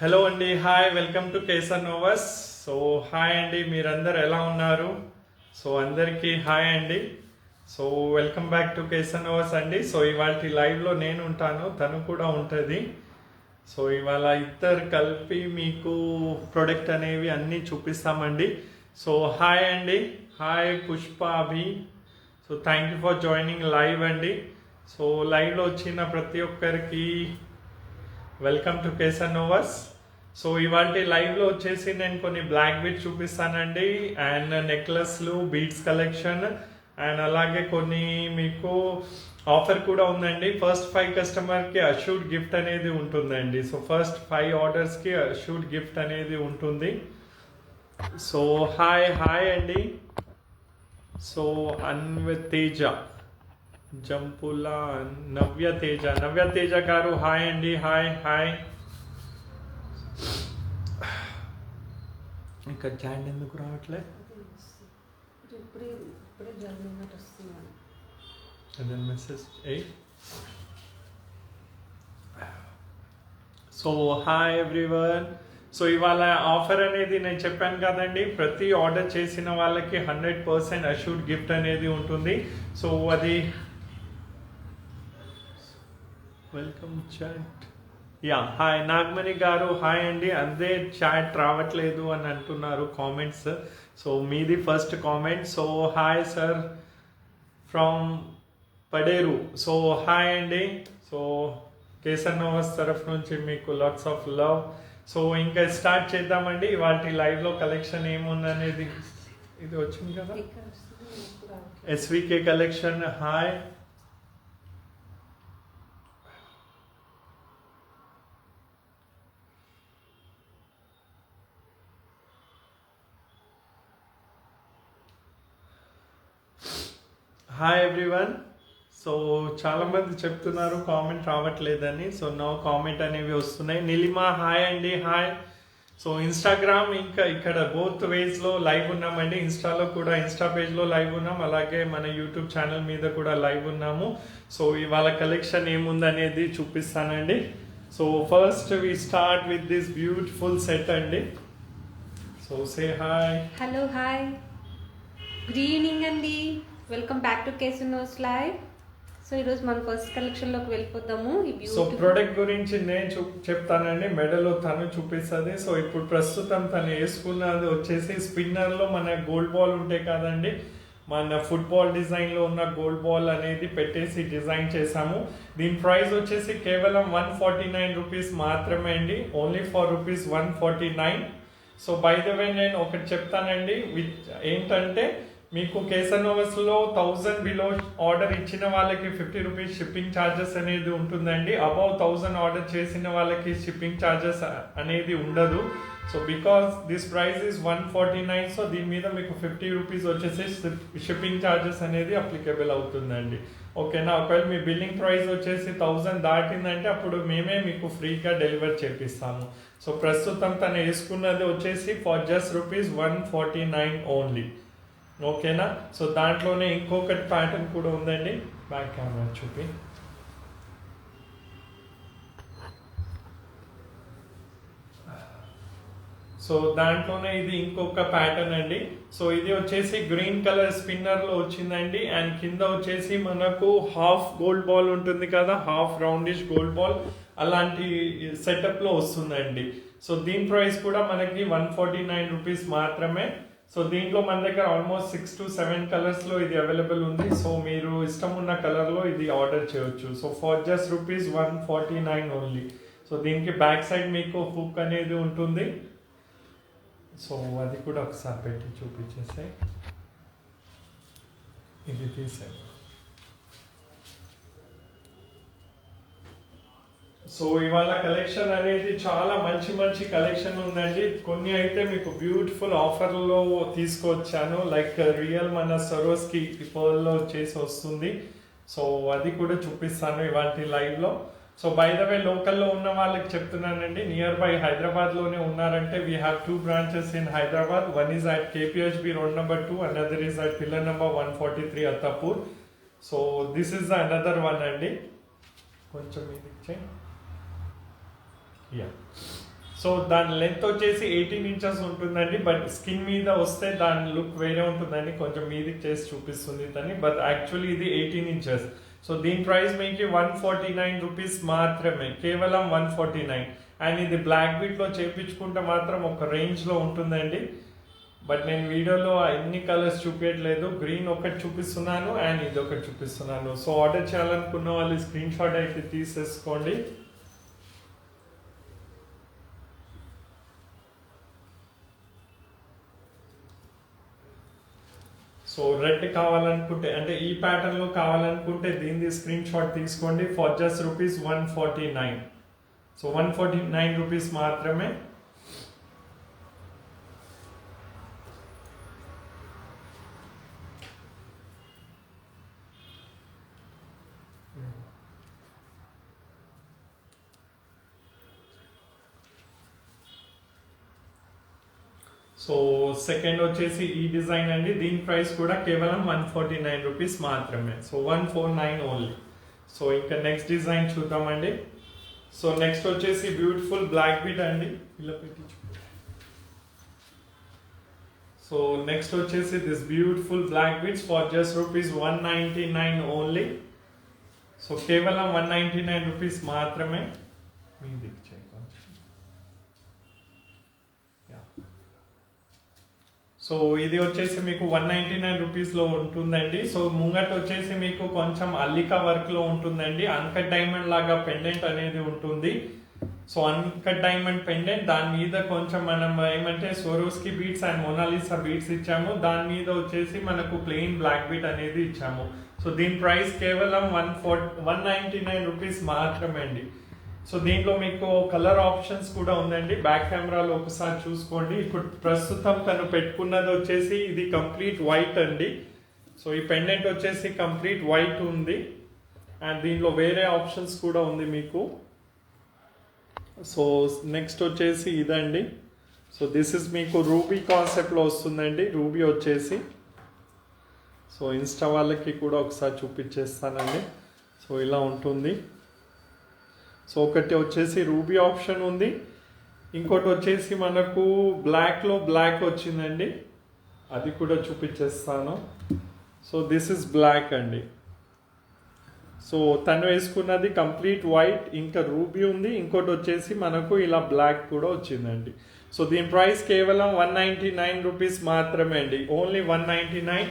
Hello అండి, hi, welcome to Kesar Novus. So hi అండి, మీరందరు ఎలా ఉన్నారు? సో అందరికీ హాయ్ అండి. So welcome back to Kesar Novus అండి. సో ఇవాళ లైవ్లో నేను ఉంటాను, తను కూడా ఉంటుంది. సో ఇవాళ ఇద్దరు కలిపి మీకు ప్రొడక్ట్ అనేవి అన్నీ చూపిస్తామండి. సో హాయ్ అండి, hi Pushpa Abhi. So thank you for joining live అండి. సో లైవ్లో వచ్చిన ప్రతి ఒక్కరికి welcome to Kesar Novus. So ఇవాళ లైవ్లో వచ్చేసి నేను కొన్ని బ్లాక్ బీట్స్ చూపిస్తానండి, అండ్ నెక్లెస్లు, బీట్స్ కలెక్షన్, అండ్ అలాగే కొన్ని మీకు ఆఫర్ కూడా ఉందండి. ఫస్ట్ 5 కస్టమర్కి అష్యూర్డ్ గిఫ్ట్ అనేది ఉంటుందండి. సో ఫస్ట్ 5 ఆర్డర్స్కి అష్యూర్డ్ గిఫ్ట్ అనేది ఉంటుంది. సో హాయ్ హాయ్ అండి. సో తేజ జంపుల నవ్య తేజ గారు హాయ్ అండి, హాయ్ హాయ్. ఇంకా చాట్ ఎందుకు రావట్లే? అదే message. So hi everyone. So ఇవాళ ఆఫర్ అనేది నేను చెప్పాను కదండి, ప్రతి ఆర్డర్ చేసిన వాళ్ళకి 100% అష్యూర్డ్ గిఫ్ట్ అనేది ఉంటుంది. సో అది welcome chat. Yeah hi Nagamani గారు హాయ్ అండి. అదే చాట్ రావట్లేదు అని అంటున్నారు కామెంట్స్. సో మీది first comment. So hi sir from Paderu. So hi అండి. సో కేసర్ నోవస్ తరఫు నుంచి మీకు లాట్స్ ఆఫ్ లవ్. సో ఇంకా స్టార్ట్ చేద్దామండి. వాటి లైవ్లో కలెక్షన్ ఏముందనేది ఇది వచ్చింది కదా, SVK collection. Hi hi everyone. So చాలామంది చెప్తున్నారు కామెంట్ రావట్లేదని. సో నో కామెంట్ అనేవి వస్తున్నాయి. నిలిమా హాయ్ అండి, హాయ్. సో ఇన్స్టాగ్రామ్ ఇంకా ఇక్కడ బోత్ వేస్లో లైవ్ ఉన్నామండి. ఇన్స్టాలో కూడా, ఇన్స్టా పేజ్లో లైవ్ ఉన్నాం, అలాగే మన యూట్యూబ్ ఛానల్ మీద కూడా లైవ్ ఉన్నాము. సో ఇవాళ కలెక్షన్ ఏముందనేది చూపిస్తానండి. So first we start with this beautiful set అండి. So say hi. Hello hi, good evening అండి. Welcome back to Kesar Novus live. So ఈరోజు మన ఫస్ట్ కలెక్షన్లోకి వెళ్ళిపోతాము. సో ప్రోడక్ట్ గురించి నేను చెప్తానండి, మెడలో తను చూపిస్తుంది. సో ఇప్పుడు ప్రస్తుతం తను వేసుకున్నది వచ్చేసి స్పిన్నర్లో మన గోల్డ్ బాల్ ఉంటాయి కదండి, మన ఫుట్బాల్ డిజైన్లో ఉన్న గోల్డ్ బాల్ అనేది పెట్టేసి డిజైన్ చేసాము. దీని ప్రైస్ వచ్చేసి కేవలం 149 రూపీస్ మాత్రమే అండి, only for rupees 149. So by the way నేను ఒకటి చెప్తానండి, ఏంటంటే మీకు కేసర్ నోవస్లో 1000 బిలో ఆర్డర్ ఇచ్చిన వాళ్ళకి 50 రూపీస్ షిప్పింగ్ ఛార్జెస్ అనేది ఉంటుందండి. అబౌవ్ 1000 ఆర్డర్ చేసిన వాళ్ళకి షిప్పింగ్ ఛార్జెస్ అనేది ఉండదు. So because this price is 149, so దీని మీద మీకు 50 రూపీస్ వచ్చేసి షిప్పింగ్ ఛార్జెస్ అనేది అప్లికేబుల్ అవుతుందండి. ఓకేనా? ఒకవేళ మీ బిల్లింగ్ ప్రైస్ వచ్చేసి 1000 దాటిందంటే అప్పుడు మేమే మీకు ఫ్రీగా డెలివర్ చేపిస్తాము. సో ప్రస్తుతం తను వేసుకున్నది వచ్చేసి ఫర్ జస్ట్ రూపీస్ 149 ఓన్లీ. ఓకేనా? సో దాంట్లోనే ఇంకొకటి ప్యాటర్న్ కూడా ఉందండి, బ్యాక్ కెమెరా చూపి. సో దాంట్లోనే ఇది ఇంకొక ప్యాటర్న్ అండి. సో ఇది వచ్చేసి గ్రీన్ కలర్ స్పిన్నర్లో వచ్చిందండి, అండ్ కింద వచ్చేసి మనకు హాఫ్ గోల్డ్ బాల్ ఉంటుంది కదా, హాఫ్ రౌండిష్ గోల్డ్ బాల్, అలాంటి సెటప్లో వస్తుందండి. సో దీని ప్రైస్ కూడా మనకి 149 రూపీస్ మాత్రమే. సో దీంట్లో మన దగ్గర ఆల్మోస్ట్ 6 to 7 కలర్స్లో ఇది అవైలబుల్ ఉంది. సో మీరు ఇష్టం ఉన్న కలర్లో ఇది ఆర్డర్ చేయొచ్చు. So for just rupees 149 only. So దీనికి బ్యాక్ సైడ్ మీకు హుక్ అనేది ఉంటుంది. సో అది కూడా ఒకసారి పెట్టి చూపించేసాయి, ఇది తీసాయి. సో ఇవాళ కలెక్షన్ అనేది చాలా మంచి మంచి కలెక్షన్ ఉందండి. కొన్ని అయితే మీకు బ్యూటిఫుల్ ఆఫర్లో తీసుకొచ్చాను, లైక్ రియల్ మన సరోస్కి పర్ల్లో చేసి వస్తుంది. సో అది కూడా చూపిస్తాను ఇవాళ లైవ్లో. సో బై ద వే లోకల్లో ఉన్న వాళ్ళకి చెప్తున్నానండి, నియర్ బై హైదరాబాద్లోనే ఉన్నారంటే we have 2 branches in Hyderabad. One is at KPHB road number 2, another is at pillar number 143 Attapur. So this is another one అండి. కొంచెం ఇది ఇచ్చే. సో దాని లెంత్ వచ్చేసి 18 ఇంచెస్ ఉంటుందండి. బట్ స్కిన్ మీద వస్తే దాని లుక్ వేరే ఉంటుందండి, కొంచెం మీదికి చేసి చూపిస్తుంది దాన్ని. బట్ యాక్చువల్లీ ఇది 18 ఇంచెస్. సో దీని ప్రైస్ మీకు 149 రూపీస్ మాత్రమే, కేవలం 149. అండ్ ఇది బ్లాక్ బీట్లో చేయించుకుంటే మాత్రం ఒక రేంజ్లో ఉంటుందండి. బట్ నేను వీడియోలో ఎన్ని కలర్స్ చూపించట్లేదు, గ్రీన్ ఒకటి చూపిస్తున్నాను అండ్ ఇది ఒకటి చూపిస్తున్నాను. సో ఆర్డర్ చేయాలనుకున్న వాళ్ళు స్క్రీన్ షాట్ అయితే తీసేసుకోండి. సో రెడ్ కావాలనుకుంటే అంటే ఈ ప్యాటర్న్ లో కావాలనుకుంటే దీనిది స్క్రీన్ షాట్ తీసుకోండి for just rupees 149. So 149 rupees మాత్రమే. సో సెకండ్ వచ్చేసి ఈ డిజైన్ అండి, దీని ప్రైస్ కూడా కేవలం 149 రూపీస్ మాత్రమే. So 149 only. సో ఇంకా నెక్స్ట్ డిజైన్ చూద్దామండి. సో నెక్స్ట్ వచ్చేసి బ్యూటిఫుల్ బ్లాక్ బీట్ అండి, ఇలా పెట్టి. సో నెక్స్ట్ వచ్చేసి this beautiful black beads for just rupees 199 only. So కేవలం 199 రూపీస్ మాత్రమే. సో ఇది వచ్చేసి మీకు 199 రూపీస్లో ఉంటుందండి. సో ముంగట వచ్చేసి మీకు కొంచెం అల్లికా వర్క్లో ఉంటుందండి, అన్కట్ డైమండ్ లాగా పెండెంట్ అనేది ఉంటుంది. సో అన్కట్ డైమండ్ పెండెంట్, దాని మీద కొంచెం మనం ఏమంటే Swarovski beads and Mona Lisa beads ఇచ్చాము, దాని మీద వచ్చేసి మనకు ప్లెయిన్ బ్లాక్ బీట్ అనేది ఇచ్చాము. సో దీని ప్రైస్ కేవలం 199 రూపీస్ మాత్రమే అండి. సో దీంట్లో మీకు కలర్ ఆప్షన్స్ కూడా ఉందండి, బ్యాక్ కెమెరాలో ఒకసారి చూసుకోండి. ఇప్పుడు ప్రస్తుతం తను పెట్టుకున్నది వచ్చేసి ఇది కంప్లీట్ వైట్ అండి. సో ఈ పెండెంట్ వచ్చేసి కంప్లీట్ వైట్ ఉంది అండ్ దీంట్లో వేరే ఆప్షన్స్ కూడా ఉంది మీకు. సో నెక్స్ట్ వచ్చేసి ఇదండి. సో దిస్ ఇస్ మీకు రూబీ కాన్సెప్ట్లో వస్తుందండి, రూబీ వచ్చేసి. సో ఇన్స్టా వాళ్ళకి కూడా ఒకసారి చూపించేస్తానండి. సో ఇలా ఉంటుంది. సో ఒకటి వచ్చేసి రూబీ ఆప్షన్ ఉంది, ఇంకోటి వచ్చేసి మనకు బ్లాక్లో బ్లాక్ వచ్చిందండి, అది కూడా చూపించేస్తాను. సో దిస్ ఇస్ బ్లాక్ అండి. సో తను వేసుకున్నది కంప్లీట్ వైట్, ఇంకా రూబీ ఉంది, ఇంకోటి వచ్చేసి మనకు ఇలా బ్లాక్ కూడా వచ్చిందండి. సో దీని ప్రైస్ కేవలం 199 రూపీస్ మాత్రమే అండి, ఓన్లీ 199.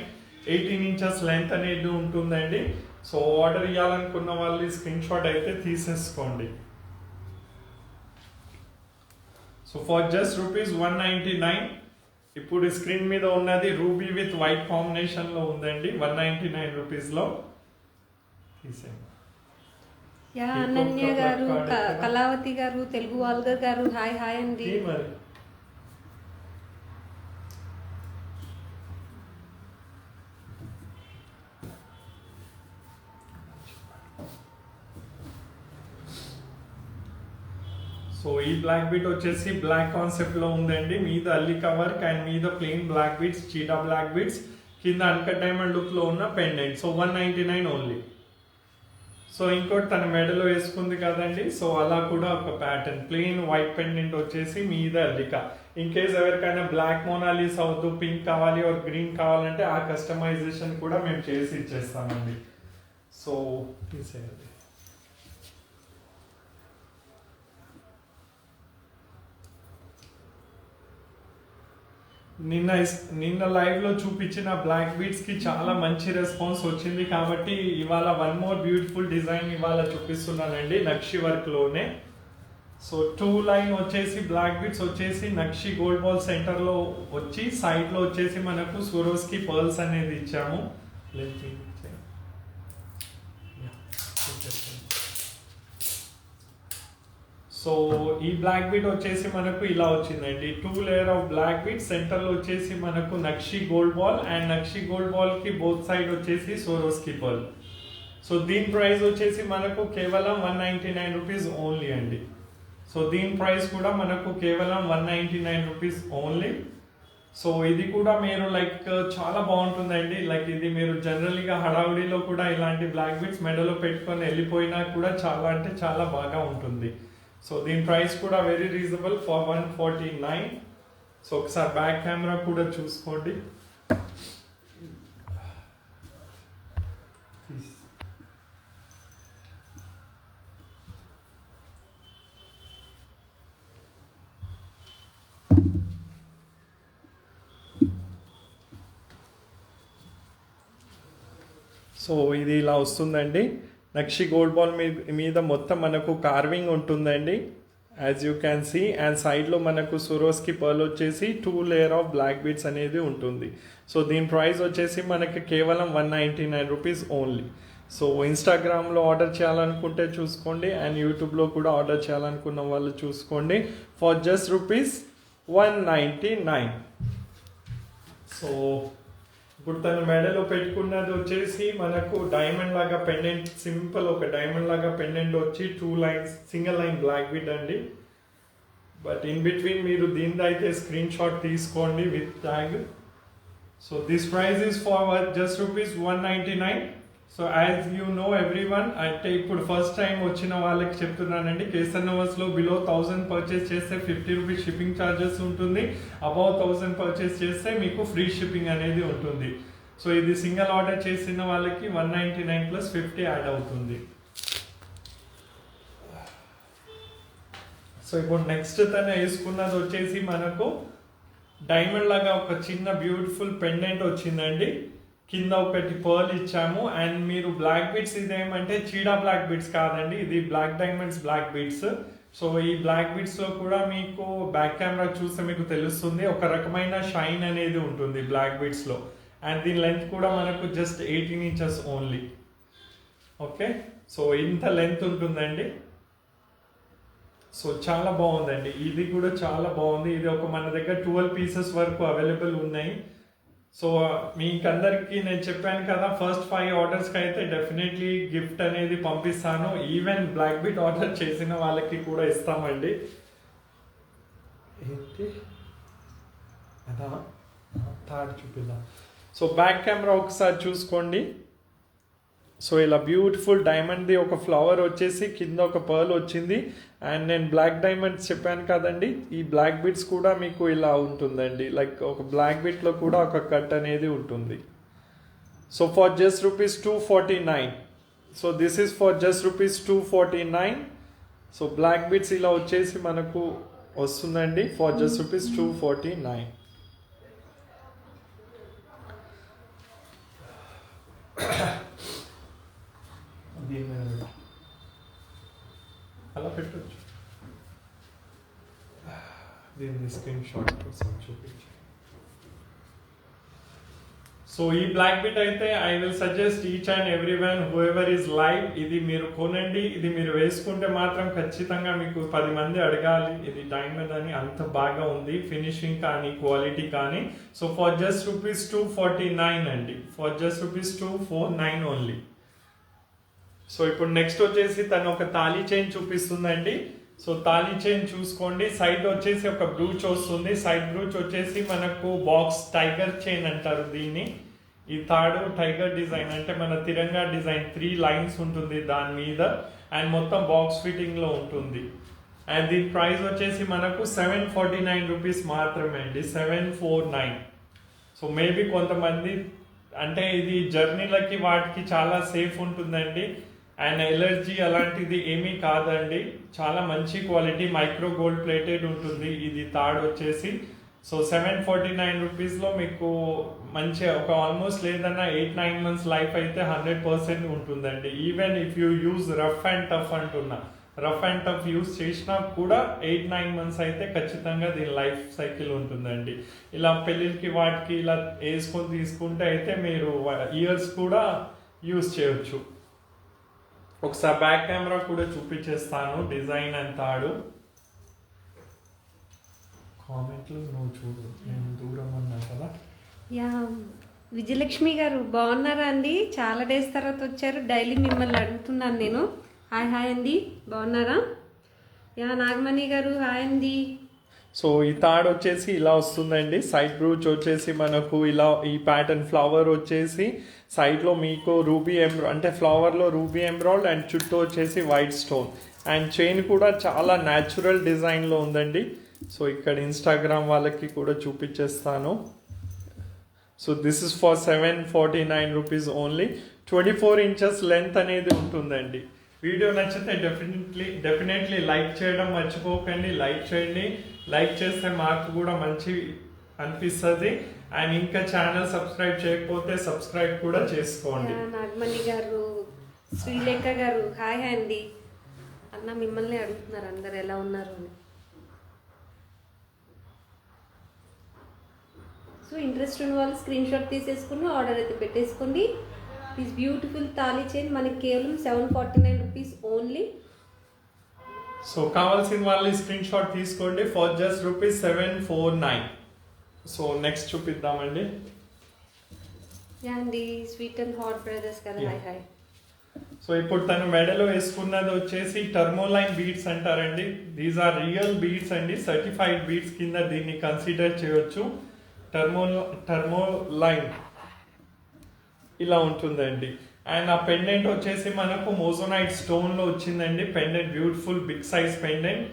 18 ఇంచెస్ లెంత్ అనేది ఉంటుందండి. సో ఆర్డర్ ఇవ్వాలనుకున్న వాళ్ళు స్క్రీన్ షాట్ అయితే తీసేసుకోండి. So for just rupees 199. ఇప్పుడు స్క్రీన్ మీద ఉన్నది రూబీ విత్ వైట్ కాంబినేషన్లో ఉందండి, 199 రూపీస్లో. తీసేయండి. యా అనన్య గారు, కళావతి గారు, తెలుగు వాల్గర్ గారు, హాయ్ హాయ్ అండి. మరి సో ఈ బ్లాక్ బీట్ వచ్చేసి బ్లాక్ కాన్సెప్ట్లో ఉందండి, మీద అల్లికా వర్క్ అండ్ మీద plain black beads, cheetah black beads, కింద అన్కట్ డైమండ్ లుక్లో ఉన్న పెండెంట్. So 199 only. సో ఇంకోటి తన మెడలో వేసుకుంది కదండి, సో అలా కూడా ఒక ప్యాటర్న్ ప్లెయిన్ వైట్ పెండెంట్ వచ్చేసి మీద అల్లికా. ఇన్ కేస్ ఎవరికైనా బ్లాక్ మోనాలిస్ అవుతూ పింక్ కావాలి ఆర్ గ్రీన్ కావాలంటే ఆ కస్టమైజేషన్ కూడా మేము చేసి ఇచ్చేస్తామండి. సో తీసేయాలి. నిన్న లైవ్ లో చూపించిన బ్లాక్ బీట్స్ కి చాలా మంచి రెస్పాన్స్ వచ్చింది, కాబట్టి ఇవాళ వన్ మోర్ బ్యూటిఫుల్ డిజైన్ ఇవాళ చూపిస్తున్నానండి, నక్షి వర్క్ లోనే. సో 2 లైన్ వచ్చేసి బ్లాక్ బీట్స్ వచ్చేసి నక్షి గోల్డ్ బాల్ సెంటర్ లో వచ్చి సైడ్ లో వచ్చేసి మనకు స్వరోస్కి పర్ల్స్ అనేది ఇచ్చాము. సో ఈ బ్లాక్ బీట్ వచ్చేసి మనకు ఇలా వచ్చిందండి, 2 layer of black bead, centre లో వచ్చేసి మనకు నక్షి గోల్డ్ బాల్ అండ్ నక్షి గోల్డ్ బాల్ కి బోత్ సైడ్ వచ్చేసి స్వరోస్కి పర్ల్. సో దీని ప్రైస్ వచ్చేసి మనకు కేవలం 199 రూపీస్ ఓన్లీ అండి. సో దీని ప్రైస్ కూడా మనకు కేవలం 199 రూపీస్ ఓన్లీ. సో ఇది కూడా మీరు లైక్ చాలా బాగుంటుందండి, లైక్ ఇది మీరు జనరల్గా హడావుడిలో కూడా ఇలాంటి బ్లాక్ బీట్స్ మెడలో పెట్టుకొని వెళ్ళిపోయినా కూడా చాలా అంటే చాలా బాగా ఉంటుంది. సో దీని ప్రైస్ కూడా వెరీ రీజనబుల్ ఫర్ 149. సో ఒకసారి బ్యాక్ కెమెరా కూడా చూసుకోండి. సో ఇది ఇలా వస్తుందండి. నక్షి గోల్డ్ బాల్ మీద మొత్తం మనకు కార్వింగ్ ఉంటుందండి, as you can see. And సైడ్లో మనకు సురోస్కి పర్ల్ వచ్చేసి 2 లేయర్ ఆఫ్ బ్లాక్ బీడ్స్ అనేది ఉంటుంది. సో దీని ప్రైస్ వచ్చేసి మనకి కేవలం 199 రూపీస్ ఓన్లీ. సో ఇన్స్టాగ్రామ్లో ఆర్డర్ చేయాలనుకుంటే చూసుకోండి, అండ్ యూట్యూబ్లో కూడా ఆర్డర్ చేయాలనుకున్న వాళ్ళు చూసుకోండి ఫర్ జస్ట్ రూపీస్ 199. సో ఇప్పుడు తను మెడలో పెట్టుకున్నది వచ్చేసి మనకు డైమండ్ లాగా పెండెంట్, సింపుల్ ఒక డైమండ్ లాగా పెండెంట్ వచ్చి 2 lines single line black bead అండి. బట్ ఇన్ బిట్వీన్ మీరు దీని అయితే స్క్రీన్ షాట్ తీసుకోండి with tag. So this price is for just rupees 199. So as you know everyone, అంటే ఇప్పుడు ఫస్ట్ టైం వచ్చిన వాళ్ళకి చెప్తున్నానండి, కేసర్ నోవస్లో బిలో 1000 పర్చేస్ చేస్తే 50 రూపీస్ షిప్పింగ్ ఛార్జెస్ ఉంటుంది. అబౌవ్ 1000 పర్చేస్ చేస్తే మీకు ఫ్రీ షిప్పింగ్ అనేది ఉంటుంది. సో ఇది సింగిల్ ఆర్డర్ చేసిన వాళ్ళకి 199 ప్లస్ 50 యాడ్ అవుతుంది. సో ఇప్పుడు నెక్స్ట్ తను వేసుకున్నది వచ్చేసి మనకు డైమండ్ లాగా ఒక చిన్న బ్యూటిఫుల్ పెండెంట్ వచ్చిందండి. కింద ఒకటి పర్ల్ ఇచ్చాము. అండ్ మీరు బ్లాక్ బీడ్స్ ఇదేమంటే చీడా బ్లాక్ బీడ్స్ కాదండి, ఇది black diamonds black beads. So ఈ బ్లాక్ బీడ్స్ లో కూడా మీకు బ్యాక్ కెమెరా చూస్తే మీకు తెలుస్తుంది ఒక రకమైన షైన్ అనేది ఉంటుంది బ్లాక్ బీడ్స్ లో. అండ్ దీని లెంత్ కూడా మనకు just 18 inches only. Okay, so ఇంత లెంత్ ఉంటుందండి. సో చాలా బాగుందండి, ఇది కూడా చాలా బాగుంది. ఇది ఒక మన దగ్గర 12 పీసెస్ వరకు అవైలబుల్ ఉన్నాయి. సో మీకందరికి నేను చెప్పాను కదా, ఫస్ట్ 5 ఆర్డర్స్కి అయితే డెఫినెట్లీ గిఫ్ట్ అనేది పంపిస్తాను. ఈవెన్ బ్లాక్ బీట్ ఆర్డర్ చేసిన వాళ్ళకి కూడా ఇస్తామండి. ఏంటి అదా థర్డ్ చూపిద్దాం. సో బ్యాక్ కెమెరా ఒకసారి చూసుకోండి. సో ఇలా బ్యూటిఫుల్ డైమండ్ది ఒక ఫ్లవర్ వచ్చేసి కింద ఒక పర్ల్ వచ్చింది. అండ్ నేను బ్లాక్ డైమండ్స్ చెప్పాను కదండి, ఈ బ్లాక్ బీడ్స్ కూడా మీకు ఇలా ఉంటుందండి. లైక్ ఒక బ్లాక్ బీట్లో కూడా ఒక కట్ అనేది ఉంటుంది. So for just rupees 249. So this is for just rupees 249. So black beads ఇలా వచ్చేసి మనకు వస్తుందండి ఫర్ జస్ట్ రూపీస్ 249. అలా పెట్టచ్చు. దీన్ని స్క్రీన్ షాట్ కోసం చూపించు. సో ఈ బ్లాక్ బిట్ అయితే I will suggest each and every one who ever is live, ఇది మీరు కొనండి. ఇది మీరు వేసుకుంటే మాత్రం ఖచ్చితంగా మీకు 10 మంది అడగాలి ఇది డైమండ్ అని, అంత బాగా ఉంది ఫినిషింగ్ కానీ క్వాలిటీ కానీ. సో ఫర్ జస్ట్ రూపీస్ 249 అండి, for just rupees 249 only. So ఇప్పుడు నెక్స్ట్ వచ్చేసి తను ఒక తాళీ చైన్ చూపిస్తుందండి. సో తాళీ చైన్ చూసుకోండి. సైడ్ వచ్చేసి ఒక బ్రూచ్ వస్తుంది. సైడ్ బ్రూచ్ వచ్చేసి మనకు బాక్స్ టైగర్ చైన్ అంటారు దీన్ని. ఈ తాడు టైగర్ డిజైన్ అంటే మన తిరంగా డిజైన్ 3 లైన్స్ ఉంటుంది దాని మీద. అండ్ మొత్తం బాక్స్ ఫిట్టింగ్ లో ఉంటుంది. అండ్ దీని ప్రైస్ వచ్చేసి మనకు 749 రూపీస్ మాత్రమే అండి, 749. సో మేబీ కొంతమంది అంటే ఇది జర్నీలకి వాటికి చాలా సేఫ్ ఉంటుందండి. అండ్ ఎలర్జీ అలాంటిది ఏమీ కాదండి, చాలా మంచి క్వాలిటీ మైక్రో గోల్డ్ ప్లేటెడ్ ఉంటుంది ఇది తాడు వచ్చేసి. సో 749 రూపీస్లో మీకు మంచి ఒక ఆల్మోస్ట్ లేదన్నా 8-9 మంత్స్ లైఫ్ అయితే 100% ఉంటుందండి. Even if you use rough and tough అంటున్నా, రఫ్ అండ్ టఫ్ యూజ్ చేసినా కూడా 8-9 మంత్స్ అయితే ఖచ్చితంగా దీని లైఫ్ సైకిల్ ఉంటుందండి. ఇలా పెళ్ళిళ్ళకి వాటికి ఇలా వేసుకొని తీసుకుంటే అయితే మీరు ఇయర్స్ కూడా యూజ్ చేయొచ్చు. ఒకసారి బ్యాక్ కెమెరా కూడా చూపించేస్తాను డిజైన్ అండ్ తాడు. కామెంట్లు నువ్వు చూడు, నేను దూరం ఉన్నా కదా. యా విజయలక్ష్మి గారు బాగున్నారా అండి? చాలా డేస్ తర్వాత వచ్చారు, డైలీ మిమ్మల్ని అడుగుతున్నాను నేను. హాయ్ హాయ్ అండి, బాగున్నారా? యా నాగమణి గారు హాయ్ అండి. సో ఈ తాడు వచ్చేసి ఇలా వస్తుందండి. సైడ్ బ్రూచ్ వచ్చేసి మనకు ఇలా ఈ ప్యాటర్న్ ఫ్లవర్ వచ్చేసి సైడ్లో మీకు రూబీ అంటే ఫ్లవర్లో రూబీ ఎమరాల్డ్ అండ్ చుట్టూ వచ్చేసి వైట్ స్టోన్. అండ్ చైన్ కూడా చాలా న్యాచురల్ డిజైన్లో ఉందండి. సో ఇక్కడ ఇన్స్టాగ్రామ్ వాళ్ళకి కూడా చూపించేస్తాను. So this is for 749 rupees only. 24 inches length అనేది ఉంటుందండి. వీడియో నచ్చితే డెఫినెట్లీ లైక్ చేయడం మర్చిపోకండి. లైక్ చేయండి. లైక్ చేస్తే మాకు కూడా మంచి అనిపిస్తుంది. అండ్ ఇంకా ఛానల్ సబ్స్క్రైబ్ చేయకపోతే సబ్స్క్రైబ్ కూడా చేసుకోండి. నాగమణి గారు, శ్రీలేఖ గారు హాయ్ అండి. అన్న మిమ్మల్ని అడుగుతున్నారు అందరు ఎలా ఉన్నారు అని. సో ఇంట్రెస్ట్ ఉన్న వాళ్ళు స్క్రీన్ షాట్ తీసేసుకుని ఆర్డర్ అయితే పెట్టేసుకోండి. దిస్ బ్యూటిఫుల్ తాళీ చైన్ మనకి కేవలం 749 రూపీస్ ఓన్లీ. సో కావాల్సిన వాళ్ళు స్క్రీన్ షాట్ తీసుకోండి for just rupees 749. So next చూపిద్దామండి. యా అండి, స్వీట్ అండ్ హాట్ బ్రదర్స్ కదా. Hi hi. సో ఇప్పుడు తను మెడలో వేసుకున్నది వచ్చేసి టర్మోలైన్ బీడ్స్ అంటారండి. దీస్ ఆర్ రియల్ బీడ్స్ అండి. సర్టిఫైడ్ బీడ్స్ కింద దీన్ని కన్సిడర్ చేయొచ్చు. టర్మోలైన్ ఇలా ఉంటుందండి. అండ్ ఆ పెండెంట్ వచ్చేసి మనకు మోజోనైట్ స్టోన్లో వచ్చిందండి. Pendant beautiful big size pendant.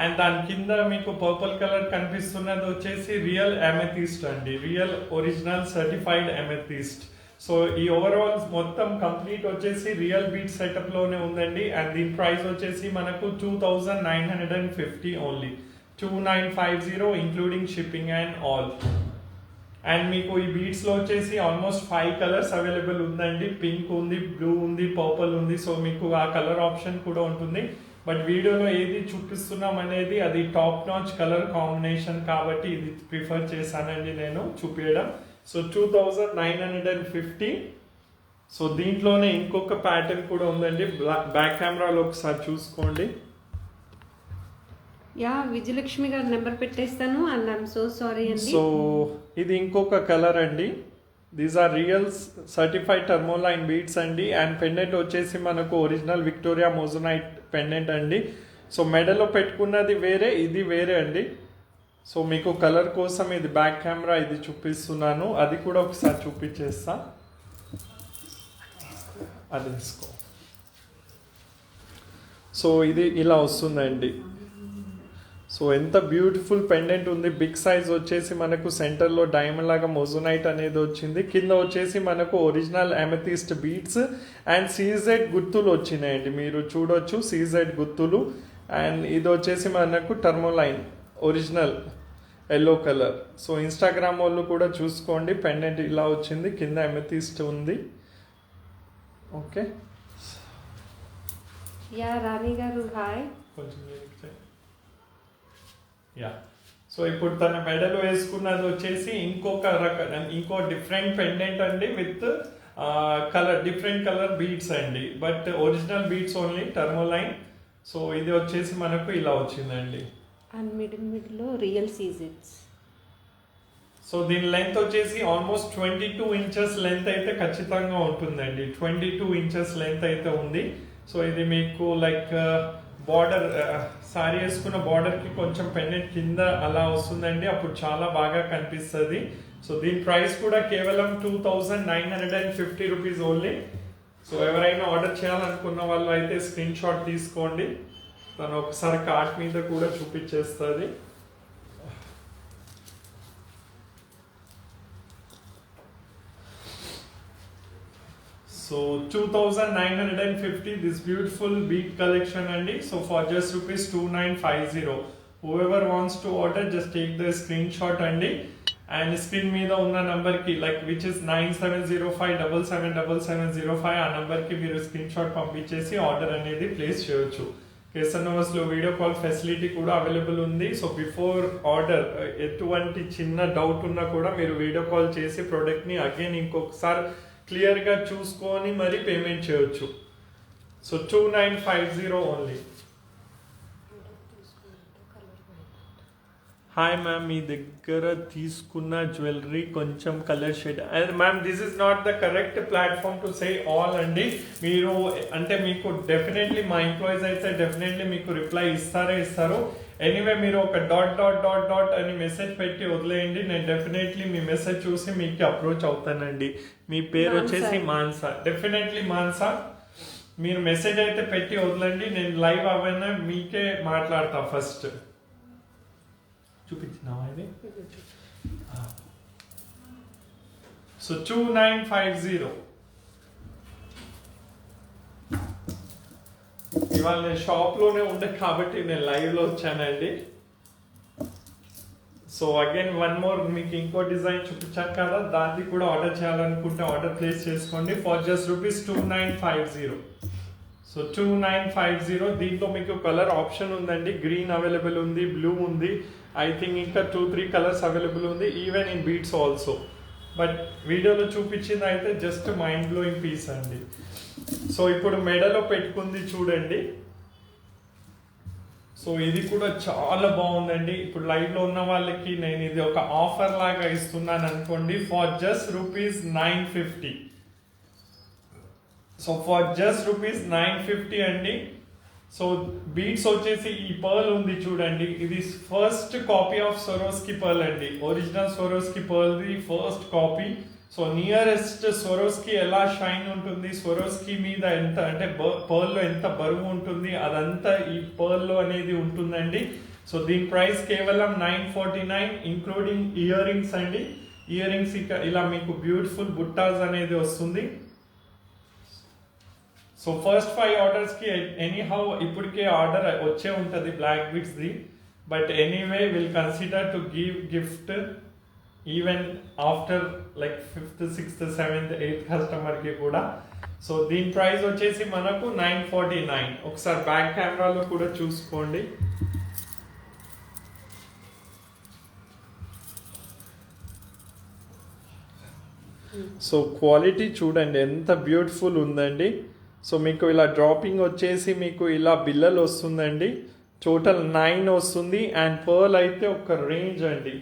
And దాని కింద మీకు పర్పుల్ కలర్ కనిపిస్తున్నది వచ్చేసి రియల్ అమెథిస్ట్ అండి. Real original certified amethyst. So ఈ ఓవరాల్ మొత్తం కంప్లీట్ వచ్చేసి రియల్ బీట్ సెటప్ లోనే ఉందండి. అండ్ దీని ప్రైస్ వచ్చేసి మనకు 2950 only. 2950 including shipping and all. And మీకు ఈ బీడ్స్ లో వచ్చేసి ఆల్మోస్ట్ 5 కలర్స్ అవైలబుల్ ఉందండి. పింక్ ఉంది, బ్లూ ఉంది, పర్పుల్ ఉంది. సో మీకు ఆ కలర్ ఆప్షన్ కూడా ఉంటుంది. బట్ వీడియోలో ఏది చూపిస్తున్నాం అనేది అది టాప్ నాచ్ కలర్ కాంబినేషన్ కాబట్టి ఇది ప్రిఫర్ చేశానండి నేను చూపించడం. సో 2950. సో దీంట్లోనే ఇంకొక ప్యాటర్న్ కూడా ఉందండి. బ్యాక్ కెమెరాలో ఒకసారి చూసుకోండి. యా, విజయలక్ష్మి గారు నెంబర్ పెట్టేస్తాను. అండ్ ఐఎమ్ సో సారీ అండి. సో ఇది ఇంకొక కలర్ అండి. These are real certified tourmaline beads అండి. అండ్ పెండెంట్ వచ్చేసి మనకు ఒరిజినల్ విక్టోరియా మోజోనైట్ పెండెంట్ అండి. సో మెడలో పెట్టుకున్నది వేరే, ఇది వేరే అండి. సో మీకు కలర్ కోసం ఇది బ్యాక్ కెమెరా ఇది చూపిస్తున్నాను. అది కూడా ఒకసారి చూపించేస్తా. అది తీసుకో. సో ఇది ఇలా వస్తుందండి. సో ఎంత బ్యూటిఫుల్ పెండెంట్ ఉంది. బిగ్ సైజ్ వచ్చేసి మనకు సెంటర్లో డైమండ్ లాగా మోజోనైట్ అనేది వచ్చింది. కింద వచ్చేసి మనకు original amethyst beads and CZ గుర్తులు వచ్చినాయండి. మీరు చూడొచ్చు సీజెడ్ గుర్తులు. అండ్ ఇది వచ్చేసి మనకు tourmaline original yellow colour. So Instagram వాళ్ళు కూడా చూసుకోండి. పెండెంట్ ఇలా వచ్చింది, కింద అమెథిస్ట్ ఉంది. ఓకే. యా రాణి గారు హాయ్. కొంచెం యా. సో ఇప్పుడు తన మెడలో వేసుకున్నది వచ్చేసి ఇంకో డిఫరెంట్ పెండెంట్ అండి with colour different colour beads అండి. But original beads only tourmaline. So ఇది వచ్చేసి మనకు ఇలా వచ్చిందండి. అండ్ మిడిల్లో రియల్ సీజెడ్స్. సో దీని లెంత్ వచ్చేసి ఆల్మోస్ట్ 22 ఇంచెస్ లెంత్ అయితే ఖచ్చితంగా ఉంటుందండి. 22 ఇంచెస్ లెంత్ అయితే ఉంది. సో ఇది మీకు లైక్ బార్డర్ సారీ వేసుకున్న బార్డర్కి కొంచెం పెండెంట్ కింద అలా వస్తుందండి. అప్పుడు చాలా బాగా కనిపిస్తుంది. సో దీని ప్రైస్ కూడా కేవలం 2950 రూపీస్ ఓన్లీ. సో ఎవరైనా ఆర్డర్ చేయాలనుకున్న వాళ్ళు అయితే స్క్రీన్ షాట్ తీసుకోండి. తను ఒకసారి కార్ట్ మీద కూడా చూపించేస్తుంది. So 2950 this beautiful bead collection andi. So for just rupees 2950. Whoever wants to order just take the screenshot andi. And screen meeda unna number ki like which is 9705777705 ఆ number ki మీరు screenshot పంపించేసి order అనేది place చేయొచ్చు. కేసన్నోస్ లో video call facility కూడా available ఉంది. So before order ఎటువంటి చిన్న డౌట్ ఉన్నా కూడా మీరు వీడియో కాల్ చేసి ప్రోడక్ట్ ని అగైన్ ఇంకొకసారి క్లియర్గా చూసుకొని మరి పేమెంట్ చేయొచ్చు. So 2950 only. హాయ్ మ్యామ్, మీ దగ్గర తీసుకున్న జ్యువెలరీ కొంచెం colour shade. Ma'am this is not the correct platform to say all అండి. మీరు అంటే మీకు డెఫినెట్లీ మా ఎంప్లాయీస్ అయితే డెఫినెట్లీ మీకు రిప్లై ఇస్తారు. ఎనీవే మీరు ఒక డాట్ అని మెసేజ్ పెట్టి వదిలేయండి. నేను డెఫినెట్లీ మీ మెసేజ్ చూసి మీకు అప్రోచ్ అవుతానండి. మీ పేరు వచ్చేసి మాన్సా. డెఫినెట్లీ మాన్సా మీరు మెసేజ్ అయితే పెట్టి వదలండి, నేను లైవ్ అవైనా మీకే మాట్లాడతా ఫస్ట్. చూపించినావా ఇది? సో 2950. ఇవాళ నేను షాప్లోనే ఉండే కాబట్టి నేను లైవ్లో వచ్చానండి. సో అగైన్ వన్ మోర్, మీకు ఇంకో డిజైన్ చూపించాను కదా, దాన్ని కూడా ఆర్డర్ చేయాలనుకుంటే ఆర్డర్ ప్లేస్ చేసుకోండి ఫర్ జస్ట్ రూపీస్ 2950. సో 2950. దీంట్లో మీకు కలర్ ఆప్షన్ ఉందండి, గ్రీన్ అవైలబుల్ ఉంది, బ్లూ ఉంది, ఐ థింక్ ఇంకా 2-3 కలర్స్ అవైలబుల్ ఉంది, even in beads also. But వీడియోలో చూపించింది అయితే జస్ట్ మైండ్ బ్లోయింగ్ పీస్ అండి. సో ఇప్పుడు మెడలో పెట్టుకుంది చూడండి. సో ఇది కూడా చాలా బాగుందండి. ఇప్పుడు లైవ్లో ఉన్న వాళ్ళకి నేను ఇది ఒక ఆఫర్ లాగా ఇస్తున్నాను అనుకోండి for just rupees 950. So for just rupees 950 అండి. సో బీట్స్ వచ్చేసి ఈ పర్ల్ ఉంది చూడండి, ఇది first copy of Swarovski pearl అండి. ఒరిజినల్ స్వరోస్కి పర్ల్ది first copy. So nearest Swarovski ఎలా షైన్ ఉంటుంది, స్వరోస్కి మీద ఎంత అంటే పర్ల్లో ఎంత బరువు ఉంటుంది, అదంతా ఈ పర్ల్లో అనేది ఉంటుందండి. సో దీని ప్రైస్ కేవలం 949 ఇంక్లూడింగ్ ఇయర్ రింగ్స్ అండి. ఇయర్ రింగ్స్ ఇలా మీకు బ్యూటిఫుల్ బుట్టాస్ అనేది వస్తుంది. సో ఫస్ట్ 5 ఆర్డర్స్కి ఎనీహౌ ఇప్పటికే ఆర్డర్ వచ్చే ఉంటుంది బ్లాక్ బిట్స్ది. But anyway will consider to give gift even after like 5th, 6th, 7th, 8th కస్టమర్కి కూడా. సో దీని ప్రైస్ వచ్చేసి మనకు 949. ఒకసారి బ్యాక్ కెమెరాలో కూడా చూసుకోండి. సో క్వాలిటీ చూడండి ఎంత బ్యూటిఫుల్ ఉందండి. సో మీకు ఇలా డ్రాపింగ్ వచ్చేసి మీకు ఇలా బిల్లలు వస్తుందండి. టోటల్ 9 వస్తుంది. అండ్ పర్ల్ అయితే ఒక రేంజ్ అండి.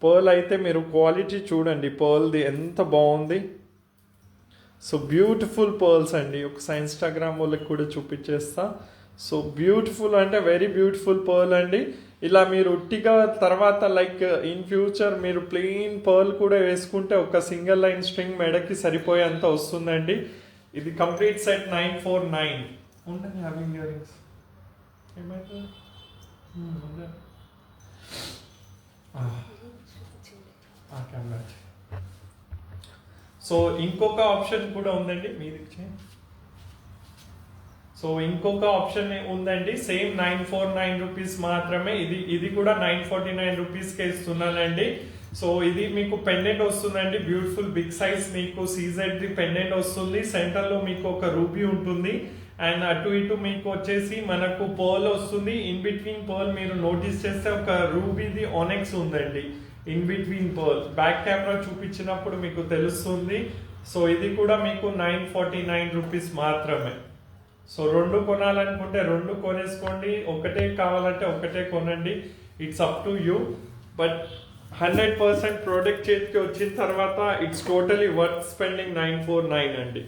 పర్ల్ అయితే మీరు క్వాలిటీ చూడండి, పర్ల్ది ఎంత బాగుంది. సో బ్యూటిఫుల్ పర్ల్స్ అండి. ఒకసారి ఇన్స్టాగ్రామ్ వాళ్ళకి కూడా చూపించేస్తా. సో బ్యూటిఫుల్ అంటే వెరీ బ్యూటిఫుల్ పర్ల్ అండి. ఇలా మీరు ఉట్టిగా తర్వాత లైక్ ఇన్ ఫ్యూచర్ మీరు ప్లెయిన్ పర్ల్ కూడా వేసుకుంటే ఒక సింగిల్ లైన్ స్ట్రింగ్ మెడకి సరిపోయేంత వస్తుందండి. ఇది కంప్లీట్ సెట్ 949 ఉంటుంది. హ్యావింగ్ ఇయర్ రింగ్స్ ఏమైతే సో ఇంకొక ఆప్షన్ కూడా ఉందండి మీది. సో ఇంకొక ఆప్షన్ ఉందండి, సేమ్ 949 రూపీస్ మాత్రమే. ఇది కూడా 949 రూపీస్కే ఇస్తున్నానండి. సో ఇది మీకు పెండెంట్ వస్తుందండి, బ్యూటిఫుల్ బిగ్ సైజ్ మీకు సీజెడ్ది పెండెంట్ వస్తుంది. సెంటర్లో మీకు ఒక రూబీ ఉంటుంది. అండ్ అటు ఇటు మీకు వచ్చేసి మనకు పర్ల్ వస్తుంది. ఇన్ బిట్వీన్ పర్ల్ మీరు నోటీస్ చేస్తే ఒక రూబీది ఆనెక్స్ ఉందండి in between pearl. Back camera చూపించినప్పుడు మీకు తెలుస్తుంది. సో ఇది కూడా మీకు 949 రూపీస్ మాత్రమే. సో 2 కొనాలనుకుంటే 2 కొనేసుకోండి, ఒకటే కావాలంటే ఒకటే కొనండి. It's up to you. But 100% product చేతికి వచ్చిన తర్వాత ఇట్స్ టోటలీ వర్త్ స్పెండింగ్ 949 అండి.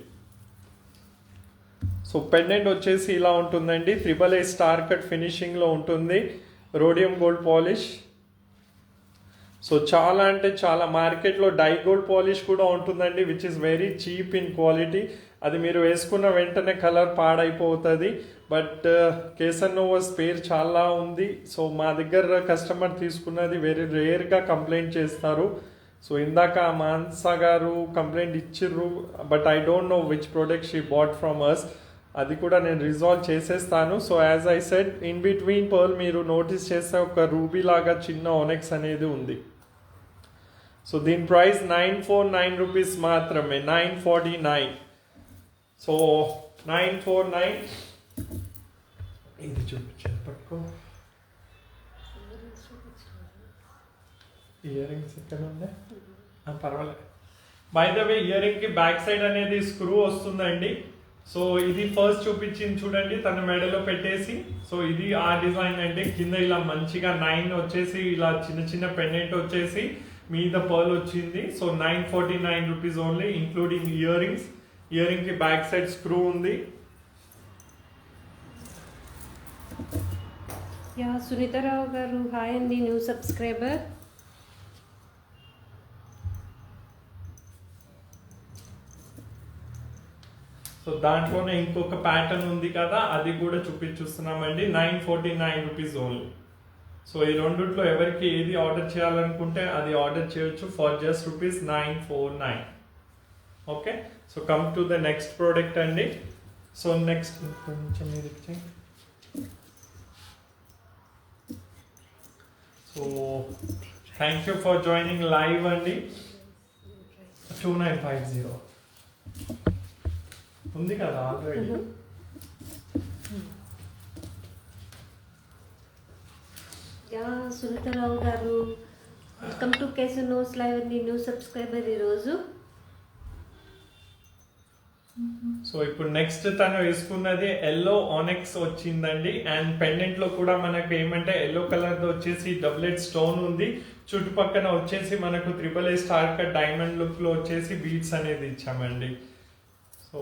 సో పెండెంట్ వచ్చేసి ఇలా ఉంటుందండి. AAA స్టార్ కట్ ఫినిషింగ్లో ఉంటుంది, రోడియం గోల్డ్ పాలిష్. సో చాలా అంటే చాలా, మార్కెట్లో డై గోల్డ్ పాలిష్ కూడా ఉంటుందండి which is very cheap in quality. అది మీరు వేసుకున్న వెంటనే కలర్ పాడైపోతుంది. బట్ కేసర్ నోవాస్ పేరు చాలా ఉంది. సో మా దగ్గర కస్టమర్ తీసుకున్నది వెరీ రేర్గా కంప్లైంట్ చేస్తారు. సో ఇందాక మాన్సా గారు కంప్లైంట్ ఇచ్చిర్రు, but I don't know which product she bought from us. అది కూడా నేను రిజాల్వ్ చేసేస్తాను. So as I said in between pearl మీరు నోటీస్ చేస్తే ఒక రూబీ లాగా చిన్న ఆనెక్స్ అనేది ఉంది. సో దీని ప్రైస్ 949 రూపీస్ మాత్రమే, 949. సో 949. ఇది చూపించాను, పట్టుకో. ఇయర్ రింగ్స్ ఎక్కడ ఉన్నాయి? పర్వాలేదు. By the way ear ring కి బ్యాక్ సైడ్ అనేది స్క్రూ వస్తుందండి. సో ఇది ఫస్ట్ చూపించింది చూడండి, తన మెడలో పెట్టేసి. సో ఇది ఆ డిజైన్ అండి. కింద ఇలా మంచిగా 9 వచ్చేసి ఇలా చిన్న చిన్న పెండెంట్ వచ్చేసి మీద పర్ల్ వచ్చింది. So 949 rupees only including ear rings. Ear ring కి బ్యాక్ సైడ్ స్క్రూ ఉంది. యా సునీతారావు గారు హాయ్ అండి, న్యూ సబ్స్క్రైబర్. సో సో దాంట్లోనే ఇంకొక ప్యాటర్న్ ఉంది కదా, అది కూడా చూస్తున్నామండి. 949 రూపీస్ ఓన్లీ. సో ఈ రెండిట్లో ఎవరికి ఏది ఆర్డర్ చేయాలనుకుంటే అది ఆర్డర్ చేయొచ్చు for just ₹949. Okay, so come to the next product అండి. సో నెక్స్ట్ కొంచెం మీరు so thank you for joining live అండి. 2950 ఉంది కదా ఆల్రెడీ. యా సునీతారావు గారు, వెల్కమ్ టు కేసన్ నోస్ లైవ్ అండి. న్యూ సబ్స్క్రైబర్ ఈరోజు. సో ఇప్పుడు నెక్స్ట్ తను వేసుకున్నది ఎల్లో ఆనెక్స్ వచ్చిందండి. అండ్ పెండెంట్ లో కూడా మనకు ఏమంటే ఎల్లో కలర్ తో వచ్చేసి డబ్లెట్ స్టోన్ ఉంది. చుట్టుపక్కన వచ్చేసి మనకు AAA star cut diamond look లో వచ్చేసి బీడ్స్ అనేది ఇచ్చామండి. సో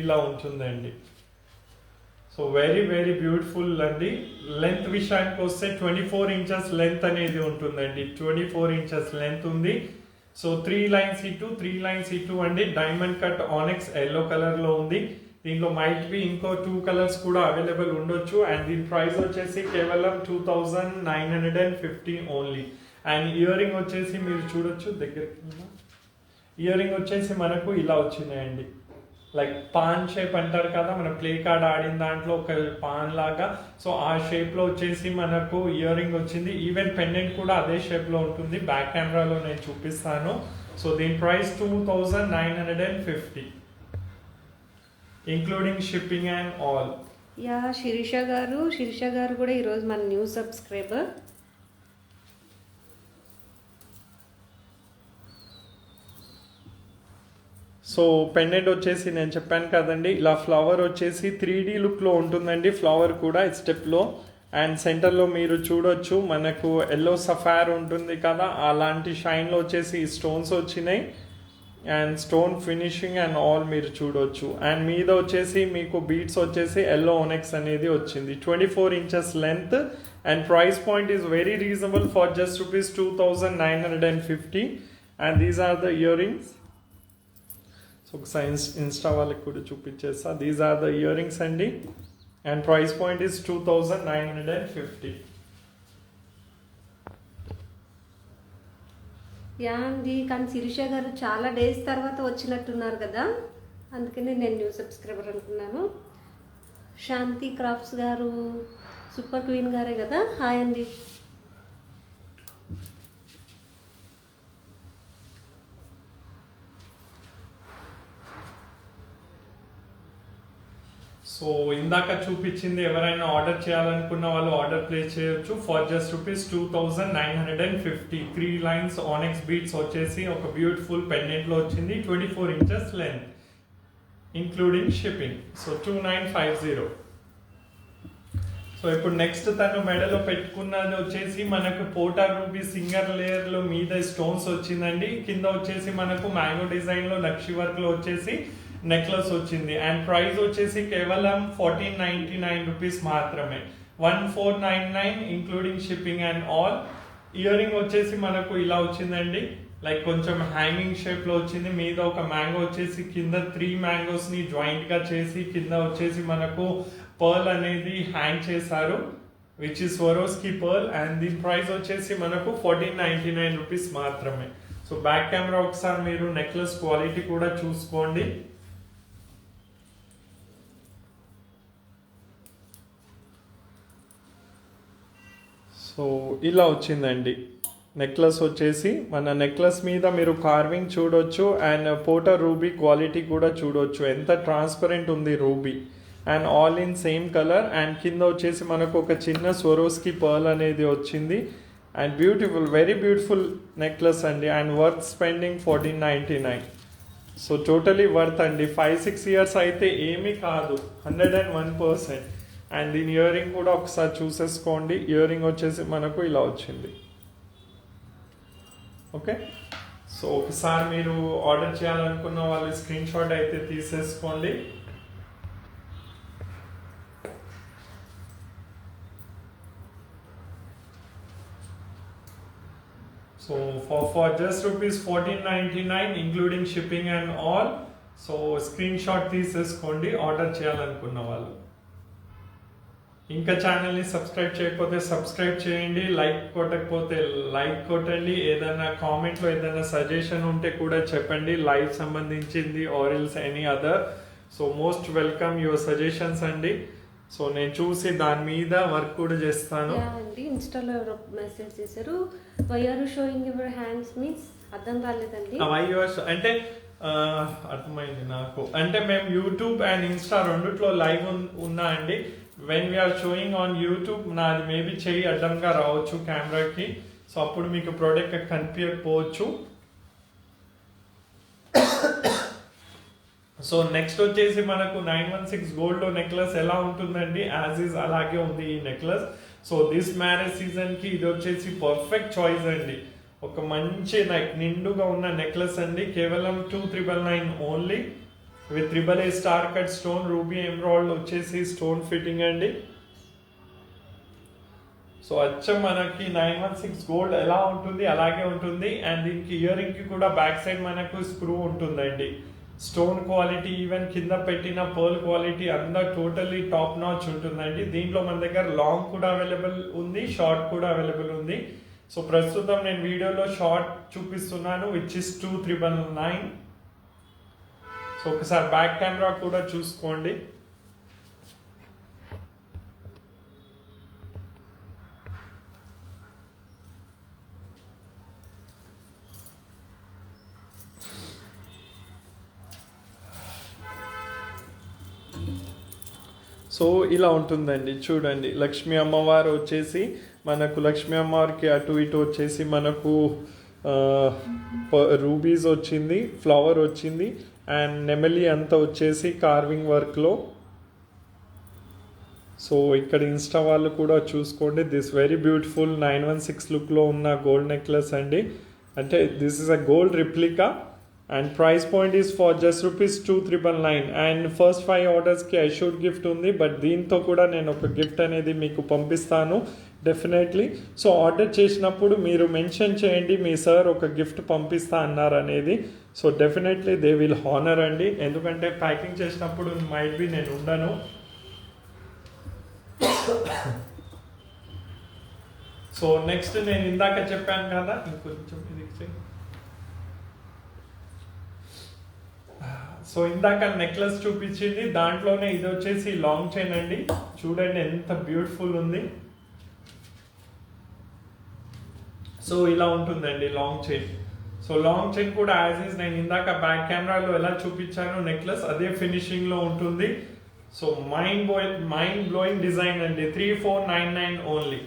ఇలా ఉంటుందండి. సో వెరీ వెరీ బ్యూటిఫుల్ అండి. లెంత్ విషయానికి వస్తే 24 ఇంచెస్ లెంత్ అనేది ఉంటుందండి. 24 ఇంచెస్ లెంత్ ఉంది. సో 3 లైన్స్ ఇటు 3 లైన్స్ ఇటు అండి. డైమండ్ కట్ ఆనెక్స్ ఎల్లో కలర్ లో ఉంది. దీంట్లో మైట్ బి ఇంకో 2 కలర్స్ కూడా అవైలబుల్ ఉండొచ్చు. అండ్ దీని ప్రైస్ వచ్చేసి కేవలం 2950 ఓన్లీ. అండ్ ఇయర్ రింగ్ వచ్చేసి మీరు చూడొచ్చు దగ్గరికి. ఇయర్ రింగ్ వచ్చేసి మనకు ఇలా వచ్చినాయండి. లైక్ పాన్ షేప్ అంటారు కదా, మన ప్లే కార్డ్ ఆడిన దాంట్లో ఒక పాన్ లాగా. సో ఆ షేప్ లో వచ్చేసి మనకు ఇయర్ రింగ్ వచ్చింది. ఈవెన్ పెండెంట్ కూడా అదే షేప్ లో ఉంటుంది. బ్యాక్ కెమెరాలో నేను చూపిస్తాను. సో దీని price 2950 including shipping and all. Yeah Sirisha గారు కూడా ఈరోజు మన న్యూ సబ్స్క్రైబర్. సో పెండెంట్ వచ్చేసి నేను చెప్పాను కదండి, ఇలా ఫ్లవర్ వచ్చేసి 3D లుక్లో ఉంటుందండి. ఫ్లవర్ కూడా స్టెప్లో. అండ్ సెంటర్లో మీరు చూడొచ్చు మనకు ఎల్లో సఫార్ ఉంటుంది కదా, అలాంటి షైన్లో వచ్చేసి స్టోన్స్ వచ్చినాయి. And stone finishing and all మీరు చూడొచ్చు. అండ్ మీద వచ్చేసి మీకు బీట్స్ వచ్చేసి ఎల్లో ఓనెక్స్ అనేది వచ్చింది. 24 inches length. And price point is very reasonable for just ₹2950. And these are the earrings. So ఒకసారి ఇన్స్టా వాళ్ళకి కూడా చూపించేస్తా. These are the earrings అండి. And price point is 2950. Yeah అండి, కానీ శిరీష గారు చాలా డేస్ తర్వాత వచ్చినట్టున్నారు కదా, అందుకని నేను న్యూ సబ్స్క్రైబర్ అనుకున్నాను. శాంతి క్రాఫ్ట్స్ గారు సూపర్ క్వీన్ గారే కదా. హాయ్ అండి. సో ఇందాక చూపించింది ఎవరైనా ఆర్డర్ చేయాలనుకున్న వాళ్ళు ఆర్డర్ ప్లేస్ చేయొచ్చు ఫర్ జస్ట్ ₹2950. 3 లైన్స్ ఆనెక్స్ బీట్స్ వచ్చేసి ఒక బ్యూటిఫుల్ పెండెంట్ లో వచ్చింది. 24 inches length including shipping. So 2950. So ఇప్పుడు నెక్స్ట్ తను మెడలో పెట్టుకున్నది వచ్చేసి మనకు పోటా రూబీ సింగర్ లేయర్ లో మీద స్టోన్స్ వచ్చిందండి. కింద వచ్చేసి మనకు మ్యాంగో డిజైన్ లో నక్షి వర్క్ లో వచ్చేసి నెక్లెస్ వచ్చింది. అండ్ ప్రైస్ వచ్చేసి కేవలం 1499 రూపీస్ మాత్రమే. 1499 including shipping and all. Ear ring వచ్చేసి మనకు ఇలా వచ్చిందండి. లైక్ కొంచెం హ్యాంగింగ్ షేప్ లో వచ్చింది. మీద ఒక మ్యాంగో వచ్చేసి కింద 3 మ్యాంగోస్ ని జాయింట్ గా చేసి కింద వచ్చేసి మనకు పర్ల్ అనేది హ్యాంగ్ చేశారు, which is Swarovski pearl. And దీని ప్రైస్ వచ్చేసి మనకు 1499 రూపీస్ మాత్రమే. సో బ్యాక్ కెమెరా ఒకసారి మీరు నెక్లెస్ క్వాలిటీ కూడా చూసుకోండి. సో ఇలా వచ్చిందండి నెక్లెస్ వచ్చేసి. మన నెక్లెస్ మీద మీరు కార్వింగ్ చూడొచ్చు. అండ్ పోటా రూబీ క్వాలిటీ కూడా చూడొచ్చు, ఎంత ట్రాన్స్పరెంట్ ఉంది ruby. And all in same colour. And కింద వచ్చేసి మనకు ఒక చిన్న స్వరోస్కి పర్ల్ అనేది వచ్చింది. And beautiful, very beautiful necklace అండి. And worth spending 1499. So totally worth అండి. 5-6 ఇయర్స్ అయితే ఏమీ కాదు, 101%. అండ్ దీని ఇయర్ రింగ్ కూడా ఒకసారి చూసేసుకోండి. ఇయర్ రింగ్ వచ్చేసి మనకు ఇలా వచ్చింది. ఓకే, సో ఒకసారి మీరు ఆర్డర్ చేయాలనుకున్న వాళ్ళు స్క్రీన్ షాట్ అయితే తీసేసుకోండి. So for just ₹1499 including shipping and all. So screen shot తీసేసుకోండి ఆర్డర్ చేయాలనుకున్న వాళ్ళు. ఇంకా ఛానల్ని సబ్స్క్రైబ్ చేయకపోతే సబ్స్క్రైబ్ చేయండి, లైక్ కొట్టకపోతే లైక్ కొట్టండి, ఏదైనా కామెంట్లో ఏదైనా సజెషన్ ఉంటే కూడా చెప్పండి, లైవ్ సంబంధించింది or else any other. So most welcome your suggestions అండి. సో నేను చూసి దాని మీద వర్క్ కూడా చేస్తాను. అండి ఇన్స్టాలో ఎవరో మెసేజ్ చేశారు, why are showing your hands means అర్థం కాలేదండి. అంటే అర్థమైంది నాకు. అంటే మేము యూట్యూబ్ అండ్ ఇన్స్టా రెండిట్లో లైవ్ ఉన్నా అండి. When we're showing on YouTube నాది మేబీ చెయ్యి అడ్డంగా రావచ్చు కెమెరాకి, సో అప్పుడు మీకు ప్రోడక్ట్ కనిపించకపోవచ్చు. సో నెక్స్ట్ వచ్చేసి మనకు 916 గోల్డ్ నెక్లెస్ ఎలా ఉంటుందండి, యాజ్ ఈజ్ అలాగే ఉంది ఈ నెక్లెస్. సో దిస్ మ్యారేజ్ సీజన్కి ఇది వచ్చేసి పర్ఫెక్ట్ చాయిస్ అండి. ఒక మంచి నిండుగా ఉన్న నెక్లెస్ అండి, కేవలం 2999 only, with AAA star cut stone, ruby emerald వచ్చేసి స్టోన్ ఫిట్టింగ్ అండి. సో అచ్చం మనకి 916 గోల్డ్ ఎలా ఉంటుంది అలాగే ఉంటుంది. అండ్ దీనికి ఇయర్ రింగ్ కి కూడా బ్యాక్ సైడ్ మనకు స్క్రూ ఉంటుందండి. స్టోన్ క్వాలిటీ, ఈవెన్ కింద పెట్టిన పర్ల్ క్వాలిటీ అంతా టోటల్లీ టాప్ నాచ్ ఉంటుందండి. దీంట్లో మన దగ్గర లాంగ్ కూడా అవైలబుల్ ఉంది, షార్ట్ కూడా అవైలబుల్ ఉంది. సో ప్రస్తుతం నేను వీడియోలో షార్ట్ చూపిస్తున్నాను, విచ్ ఇస్ 2399. సో ఒకసారి బ్యాక్ కెమెరా కూడా చూసుకోండి. సో ఇలా ఉంటుందండి, చూడండి. లక్ష్మీ అమ్మవారు వచ్చేసి మనకు లక్ష్మీ అమ్మవారికి అటు ఇటు వచ్చేసి మనకు రూబీస్ వచ్చింది, ఫ్లవర్ వచ్చింది, అండ్ నెమలి అంతా వచ్చేసి కార్వింగ్ వర్క్లో. సో ఇక్కడ ఇన్స్టా వాళ్ళు కూడా చూసుకోండి, దిస్ వెరీ బ్యూటిఫుల్ 916 లుక్లో ఉన్న గోల్డ్ నెక్లెస్ అండి. అంటే this is a gold replica and price point is for just ₹2399. And first 5 ఆర్డర్స్కి ఐషూర్ గిఫ్ట్ ఉంది, బట్ దీంతో కూడా నేను ఒక గిఫ్ట్ అనేది మీకు పంపిస్తాను డెఫినెట్లీ. సో ఆర్డర్ చేసినప్పుడు మీరు మెన్షన్ చేయండి మీ సార్ ఒక గిఫ్ట్ పంపిస్తా అన్నారు అనేది. So definitely they will honour అండి, ఎందుకంటే ప్యాకింగ్ చేసినప్పుడు మైట్ బి నేను ఉండను. సో నెక్స్ట్ నేను ఇందాక చెప్పాను కదా, ఇంకొంచెం ఇది. సో ఇందాక నెక్లెస్ చూపించింది, దాంట్లోనే ఇది వచ్చేసి లాంగ్ చైన్ అండి. చూడండి ఎంత బ్యూటిఫుల్ ఉంది. సో ఇలా ఉంటుందండి long chain. So long chain కూడా యాజ్ ఈజ్ నేను ఇందాక బ్యాక్ కెమెరాలో ఎలా చూపించాను నెక్లెస్ అదే ఫినిషింగ్ లో ఉంటుంది. సో మైండ్ బ్లోయింగ్ డిజైన్ అండి. 3499 ఓన్లీ.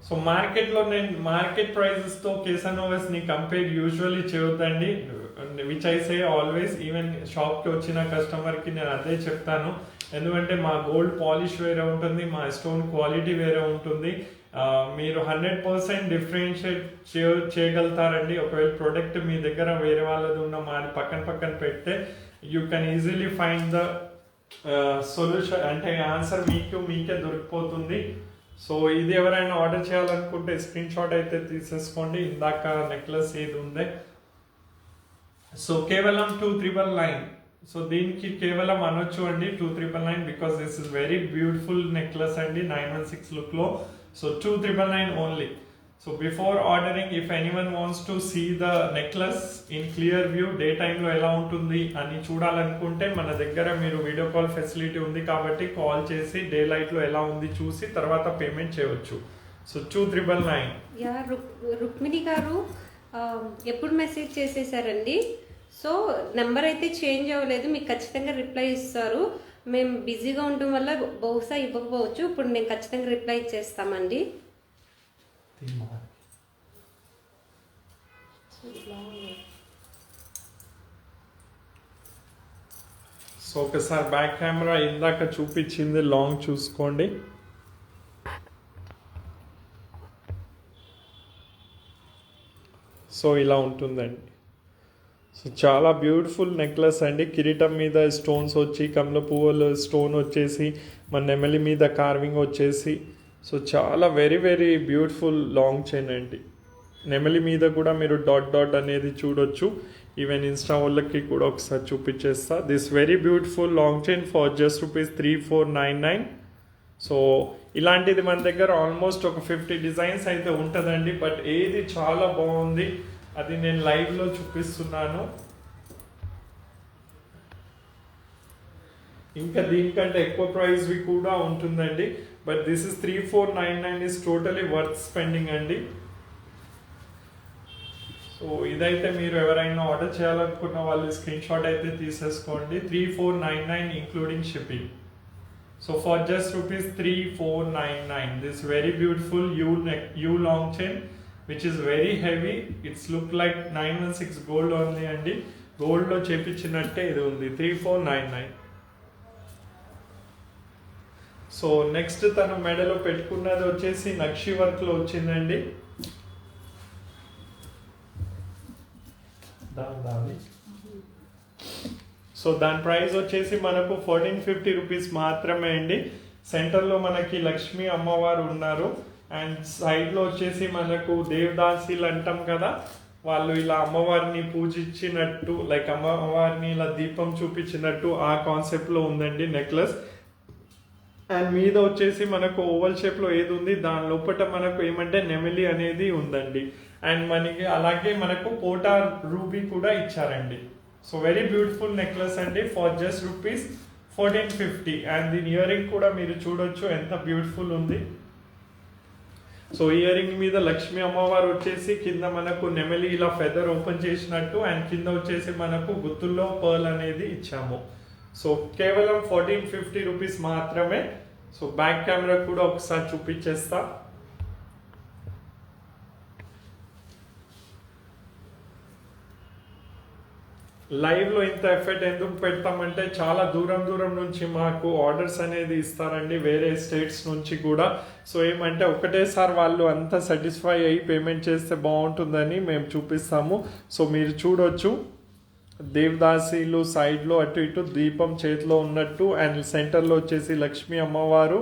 సో మార్కెట్లో నేను మార్కెట్ ప్రైజెస్తో కేసనోవెస్ని కంపేర్ యూజువల్లీ చేయొద్దండి, which I say always. Even షాప్కి వచ్చిన కస్టమర్కి నేను అదే చెప్తాను, ఎందుకంటే మా గోల్డ్ పాలిష్ వేరే ఉంటుంది, మా స్టోన్ క్వాలిటీ వేరే ఉంటుంది. మీరు 100% డిఫరెన్షియేట్ చేయగలుగుతారండి. ఒకవేళ ప్రోడక్ట్ మీ దగ్గర వేరే వాళ్ళది ఉన్న మాది పక్కన పెడితే you can easily find the solution, అంటే ఆన్సర్ మీకే దొరికిపోతుంది. సో ఇది ఎవరైనా ఆర్డర్ చేయాలనుకుంటే స్క్రీన్ షాట్ అయితే తీసేసుకోండి, ఇందాక నెక్లెస్ ఏది ఉందే. సో కేవలం 2399. సో దీనికి కేవలం అనొచ్చు అండి 2399, because this is very beautiful necklace అండి 916 లుక్లో. So 2399 only. So before ordering if anyone wants to see the necklace in clear view, day టైంలో ఎలా ఉంటుంది అని చూడాలనుకుంటే మన దగ్గర మీరు వీడియో కాల్ ఫెసిలిటీ ఉంది కాబట్టి కాల్ చేసి డే లైట్లో ఎలా ఉంది చూసి తర్వాత పేమెంట్ చేయవచ్చు. సో 2399. యా రుక్మిణి గారు ఎప్పుడు మెసేజ్ చేసేసారండి. సో నెంబర్ అయితే చేంజ్ అవ్వలేదు, మీకు ఖచ్చితంగా రిప్లై ఇస్తారు. మేము బిజీగా ఉండటం వల్ల బహుశా ఇవ్వకపోవచ్చు, ఇప్పుడు మేము ఖచ్చితంగా రిప్లై ఇచ్చేస్తామండి. సో ఒకసారి బ్యాక్ కెమెరా ఇందాక చూపించింది లాంగ్ చూసుకోండి. సో ఇలా ఉంటుందండి. సో చాలా బ్యూటిఫుల్ నెక్లెస్ అండి. కిరీటం మీద స్టోన్స్ వచ్చి, కమల పువ్వులు స్టోన్ వచ్చేసి, మన నెమలి మీద కార్వింగ్ వచ్చేసి, సో చాలా very very beautiful long chain అండి. నెమలి మీద కూడా మీరు డాట్ డాట్ అనేది చూడొచ్చు. ఈవెన్ ఇన్స్టా వాళ్ళకి కూడా ఒకసారి చూపించేస్తా. This very beautiful long chain for just ₹3499. So ఇలాంటిది మన దగ్గర ఆల్మోస్ట్ ఒక 50 డిజైన్స్ అయితే ఉంటుందండి. బట్ ఏది చాలా బాగుంది అది నేను లైవ్లో చూపిస్తున్నాను. ఇంకా దీనికంటే ఎక్కువ ప్రైస్వి కూడా ఉంటుందండి. But this is 3499 is totally worth spending అండి. సో ఇదైతే మీరు ఎవరైనా ఆర్డర్ చేయాలనుకున్న వాళ్ళు స్క్రీన్ షాట్ అయితే తీసేసుకోండి. 3499 including shipping. So for just ₹3499, this very beautiful U long chain, which is very heavy. It's look like 916 gold only andi. Gold lo chepichinatte idi undi 3499. So next tanu medalo pettukunnadi vachesi nakshi work lo ochindandi. దాని so దాని price వచ్చేసి మనకు ₹1450 మాత్రమే అండి. సెంటర్లో మనకి లక్ష్మీ అమ్మవారు ఉన్నారు అండ్ సైడ్లో వచ్చేసి మనకు దేవదాసీలు అంటాం కదా, వాళ్ళు ఇలా అమ్మవారిని పూజించినట్టు లైక్ అమ్మవారిని ఇలా దీపం చూపించినట్టు ఆ కాన్సెప్ట్లో ఉందండి నెక్లెస్. అండ్ మీద వచ్చేసి మనకు ఓవల్ షేప్లో ఏది ఉంది దాని లోపల మనకు ఏమంటే నెమిలి అనేది ఉందండి. అండ్ మనకి అలాగే మనకు పోటా రూబీ కూడా ఇచ్చారండి. సో వెరీ బ్యూటిఫుల్ నెక్లెస్ అండి ఫర్ జస్ట్ ₹1450. అండ్ దీని ఇయర్ రింగ్ కూడా మీరు చూడొచ్చు ఎంత బ్యూటిఫుల్ ఉంది. సో ఇయర్ రింగ్ మీద లక్ష్మీ అమ్మవారు వచ్చేసి కింద మనకు నెమలి ఇలా ఫెదర్ ఓపెన్ చేసినట్టు అండ్ కింద వచ్చేసి మనకు గుత్తుల్లో పర్ల్ అనేది ఇచ్చాము. సో కేవలం ₹1450 మాత్రమే. సో బ్యాక్ కెమెరా కూడా ఒకసారి చూపించేస్తా. లైవ్లో ఇంత ఎఫెక్ట్ ఎందుకు పెడతామంటే చాలా దూరం నుంచి మాకు ఆర్డర్స్ అనేది ఇస్తారండి వేరే స్టేట్స్ నుంచి కూడా. సో ఏమంటే ఒకటేసారి వాళ్ళు అంతా సాటిస్ఫై అయ్యి పేమెంట్ చేస్తే బాగుంటుందని మేము చూపిస్తాము. సో మీరు చూడొచ్చు దేవదాసీలు సైడ్లో అటు ఇటు దీపం చేతిలో ఉన్నట్టు అండ్ సెంటర్లో వచ్చేసి లక్ష్మీ అమ్మవారు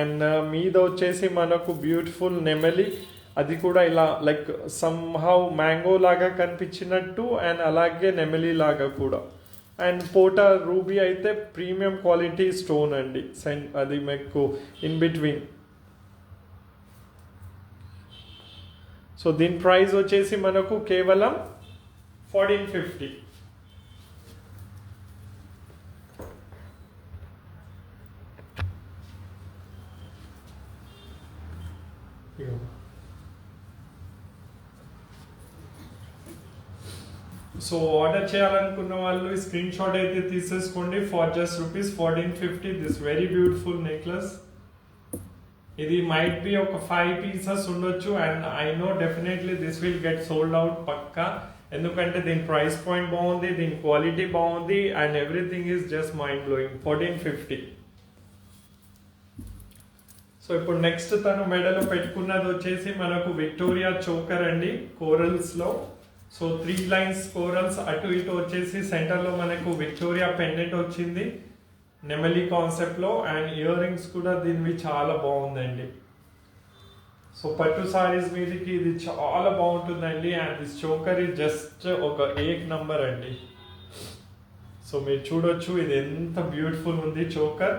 అండ్ మీద వచ్చేసి మనకు బ్యూటిఫుల్ నెమలి, అది కూడా ఇలా లైక్ సమ్హౌ మ్యాంగో లాగా కనిపించినట్టు అండ్ అలాగే నెమలి లాగా కూడా. అండ్ పోటా రూబీ అయితే ప్రీమియం క్వాలిటీ స్టోన్ అండి, అది మీకు ఇన్ బిట్వీన్. సో దీని ప్రైస్ వచ్చేసి మనకు కేవలం 1450. సో ఆర్డర్ చేయాలనుకున్న వాళ్ళు స్క్రీన్ షాట్ అయితే తీసేసుకోండి for just ₹1450. This very beautiful necklace. ఇది మైట్ బి ఒక 5 పీసెస్ ఉండొచ్చు and I know definitely this will get sold out పక్కా. ఎందుకంటే దీని ప్రైస్ పాయింట్ బాగుంది, దీని క్వాలిటీ బాగుంది and everything is just mind blowing. 1450. So ఇప్పుడు నెక్స్ట్ తను మెడలో పెట్టుకున్నది వచ్చేసి మనకు విక్టోరియా చోకర్ అండి కోరల్స్లో. సో 3 లైన్స్ కోరల్స్ అటు ఇటు వచ్చేసి సెంటర్లో మనకు విక్టోరియా పెండెంట్ వచ్చింది నెమలి కాన్సెప్ట్లో అండ్ ఇయర్ రింగ్స్ కూడా దీనివి చాలా బాగుందండి. సో పట్టు సారీస్ మీదకి ఇది చాలా బాగుంటుందండి అండ్ దిస్ చోకర్ ఇది జస్ట్ ఒక 1 నంబర్ అండి. సో మీరు చూడొచ్చు ఇది ఎంత బ్యూటిఫుల్ ఉంది చోకర్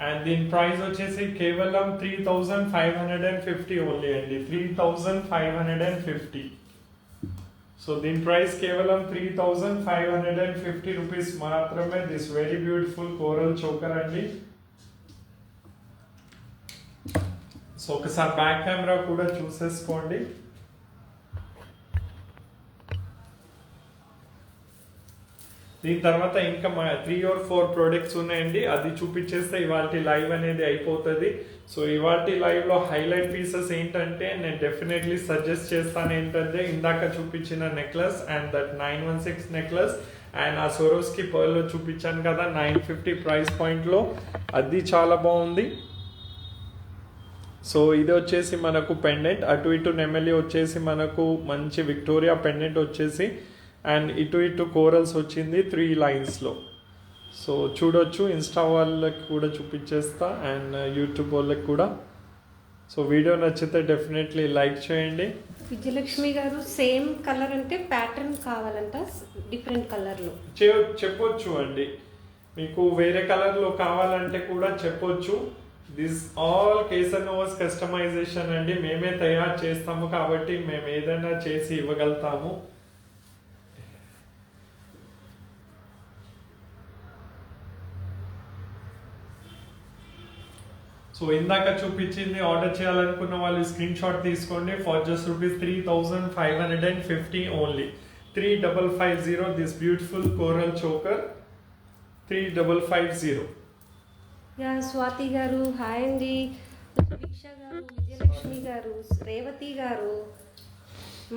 అండ్ దీని ప్రైస్ వచ్చేసి కేవలం 3550 ఓన్లీ అండి. 3550. సో దీని ప్రైస్ కేవలం ₹3550 మాత్రమే. This very beautiful coral choker అండి. సో ఒకసారి బ్యాక్ కెమెరా కూడా చూసేసుకోండి. దీని తర్వాత ఇంకా 3 or 4 ప్రోడక్ట్స్ ఉన్నాయండి, అది చూపించేస్తే ఇవాళ లైవ్ అనేది అయిపోతుంది. సో ఇవాళ లైవ్లో హైలైట్ పీసెస్ ఏంటంటే నేను డెఫినెట్లీ సజెస్ట్ చేస్తాను ఏంటంటే ఇందాక చూపించిన necklace and that 916 necklace and ఆ సోరోస్కి పర్ల్లో చూపించాను కదా 950 ప్రైస్ పాయింట్లో, అది చాలా బాగుంది. సో ఇది వచ్చేసి మనకు పెండెంట్, అటు ఇటు నెమలి వచ్చేసి మనకు మంచి విక్టోరియా పెండెంట్ వచ్చేసి అండ్ ఇటు ఇటు కోరల్స్ వచ్చింది 3 లైన్స్లో. సో చూడొచ్చు, ఇన్స్టా వాళ్ళకి కూడా చూపించేస్తా అండ్ యూట్యూబ్ వాళ్ళకి కూడా. సో వీడియో నచ్చితే డెఫినెట్లీ లైక్ చేయండి విజయలక్ష్మి గారు సేమ్ కలర్ అంటే ప్యాటర్న్ కావాలంట, డిఫరెంట్ కలర్లో చెప్పొచ్చు అండి, మీకు వేరే కలర్లో కావాలంటే కూడా చెప్పొచ్చు. దిస్ ఆల్ కేసనోవాస్ కస్టమైజేషన్ అండి, మేమే తయారు చేస్తాము కాబట్టి మేము ఏదైనా చేసి ఇవ్వగలుగుతాము. సో ఇందాక చూపించింది ఆర్డర్ చేయాలనుకున్న వాళ్ళు స్క్రీన్ షాట్ తీసుకోండి. For just ₹3,550 only. 3550 this beautiful coral choker 3550. Yeah Swathi గారు హాయ్ అండి, సుభిక్ష గారు, విజయలక్ష్మి గారు, రేవతి గారు,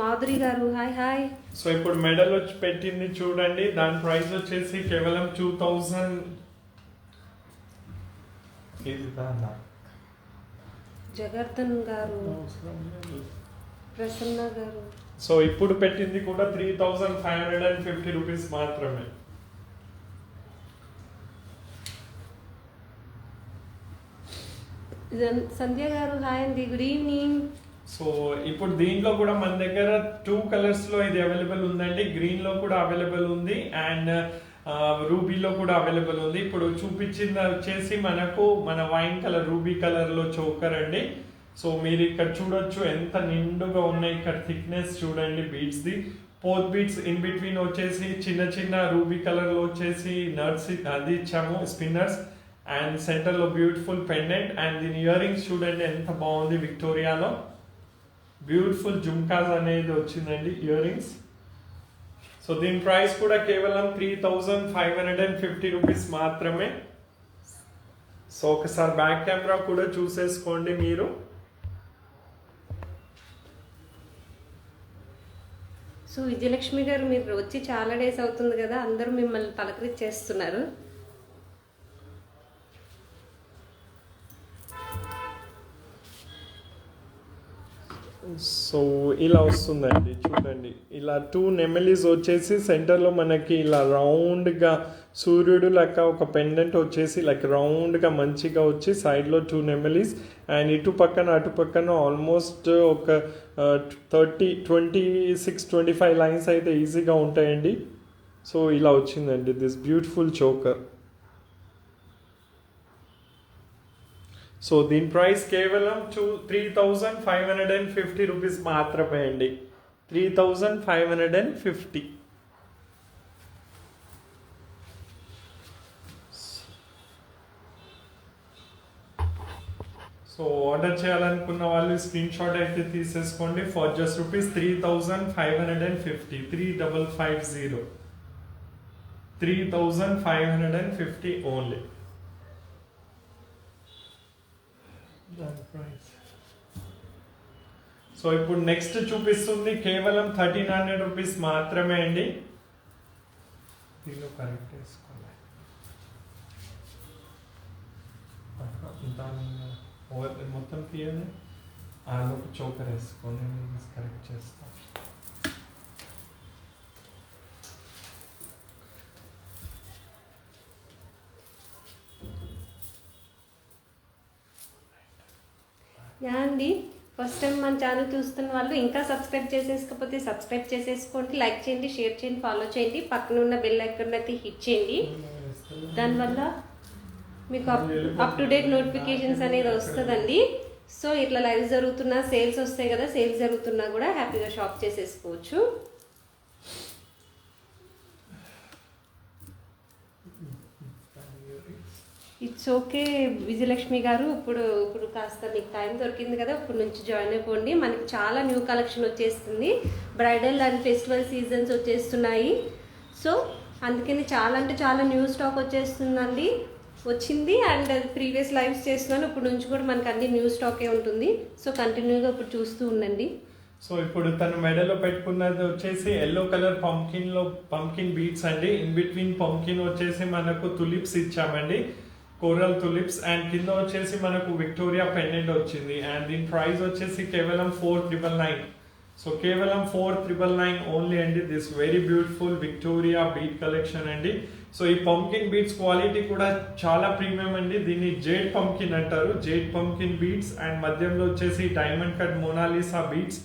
మాధురి గారు హాయ్ హాయ్. సో ఇప్పుడు మెడల్ వచ్చి పెట్టింది చూడండి, దాని ప్రైస్ వచ్చేసి కేవలం 2000. జగర్దన్ గారు, ప్రసన్న గారు. సో ఇప్పుడు పెట్టింది కూడా ₹3,550 మాత్రమే. సంధ్య గారు హాయ్ అండి, గుడ్ ఈవినింగ్. సో ఇప్పుడు దీంట్లో కూడా మన దగ్గర 2 కలర్స్ లో ఇది అవైలబుల్ ఉందండి. గ్రీన్ లో కూడా అవైలబుల్ ఉంది అండ్ రూబీలో కూడా అవైలబుల్ ఉంది. ఇప్పుడు చూపించింది వచ్చేసి మనకు మన వైన్ కలర్ రూబీ కలర్ లో చోకర్ అండి. సో మీరు ఇక్కడ చూడొచ్చు ఎంత నిండుగా ఉన్నాయి, ఇక్కడ థిక్నెస్ చూడండి బీడ్స్ ది. పోత్ బీడ్స్ ఇన్ బిట్వీన్ వచ్చేసి చిన్న చిన్న రూబీ కలర్ లో వచ్చేసి నట్స్ అది ఇచ్చాము, స్పిన్నర్స్. అండ్ సెంటర్ లో బ్యూటిఫుల్ పెండెంట్ అండ్ దీని ఇయర్ రింగ్స్ చూడండి ఎంత బాగుంది, విక్టోరియాలో బ్యూటిఫుల్ జుమ్కాస్ అనేది వచ్చిందండి ఇయర్ రింగ్స్. సో దీని ప్రైస్ కూడా కేవలం ₹3,550 మాత్రమే. సో ఒకసారి బ్యాక్ కెమెరా కూడా చూసేసుకోండి మీరు. సో విజయలక్ష్మి గారు మీరు వచ్చి చాలా డేస్ అవుతుంది కదా, అందరూ మిమ్మల్ని పలకరించేస్తున్నారు. సో ఇలా వస్తుందండి చూడండి, ఇలా 2 నెమలీస్ వచ్చేసి సెంటర్లో మనకి ఇలా రౌండ్గా సూర్యుడు లెక్క ఒక పెండెంట్ వచ్చేసి లైక్ రౌండ్గా మంచిగా వచ్చి సైడ్లో 2 నెమలీస్ అండ్ ఇటు పక్కన అటు పక్కన ఆల్మోస్ట్ ఒక 26-25 లైన్స్ అయితే ఈజీగా ఉంటాయండి. సో ఇలా వచ్చిందండి దిస్ బ్యూటిఫుల్ చోకర్. సో దీని ప్రైస్ కేవలం ₹3,550 మాత్రమే అండి. 3,550. సో ఆర్డర్ చేయాలనుకున్న వాళ్ళు స్క్రీన్ షాట్ అయితే తీసేసుకోండి. For just ₹3,550. 3550. 3,550 ఓన్లీ. సో ఇప్పుడు నెక్స్ట్ చూపిస్తుంది కేవలం ₹1,300 మాత్రమే అండి. దీనిలో కరెక్ట్ వేసుకోవాలి, మొత్తం తీయాలి, ఆలోపు చోకర్ వేసుకొని కరెక్ట్ చేస్తాం. యా అండి, ఫస్ట్ టైం మన ఛానల్ చూస్తున్న వాళ్ళు ఇంకా సబ్స్క్రైబ్ చేసేసుకోకపోతే సబ్స్క్రైబ్ చేసేసుకోండి, లైక్ చేయండి, షేర్ చేయండి, ఫాలో చేయండి, పక్కన ఉన్న బెల్ ఐకాన్ అయితే హిట్ చేయండి. దానివల్ల మీకు అప్ టు డేట్ నోటిఫికేషన్స్ అనేది వస్తుందండి. సో ఇట్లా లైవ్ జరుగుతున్నా, సేల్స్ వస్తాయి కదా, సేల్స్ జరుగుతున్నా కూడా హ్యాపీగా షాప్ చేసేసుకోవచ్చు. ఇట్స్ ఓకే విజయలక్ష్మి గారు, ఇప్పుడు కాస్త మీకు టైం దొరికింది కదా, ఇప్పుడు నుంచి జాయిన్ అయిపోండి. మనకి చాలా న్యూ కలెక్షన్ వచ్చేస్తుంది, బ్రైడల్ అండ్ ఫెస్టివల్ సీజన్స్ వచ్చేస్తున్నాయి. సో అందుకని చాలా అంటే చాలా న్యూ స్టాక్ వచ్చింది అండ్ ప్రీవియస్ లైవ్స్ చేస్తున్నాను, ఇప్పుడు నుంచి కూడా మనకి అన్ని న్యూ స్టాకే ఉంటుంది. సో కంటిన్యూగా ఇప్పుడు చూస్తూ ఉండండి. సో ఇప్పుడు తను మెడలో పెట్టుకున్నది వచ్చేసి ఎల్లో కలర్ పంకిన్ బీడ్స్ అండి. ఇన్ బిట్వీన్ పంకిన్ వచ్చేసి మనకు తులిప్స్ ఇచ్చామండి, కోరల్ తులిప్స్. అండ్ కింద వచ్చేసి మనకు విక్టోరియా పెండెంట్ వచ్చింది. అండ్ దీని ప్రైస్ వచ్చేసి కేవలం 4,999. సో కేవలం 4,999 ఓన్లీ అండి. This very beautiful Victoria bead collection అండి. సో ఈ పంకిన్ బీడ్స్ క్వాలిటీ కూడా చాలా ప్రీమియం అండి. దీన్ని జేడ్ పంకిన్ అంటారు, జేడ్ పంకిన్ బీడ్స్. అండ్ మధ్యంలో వచ్చేసి డైమండ్ కట్ మోనాలిసా బీడ్స్.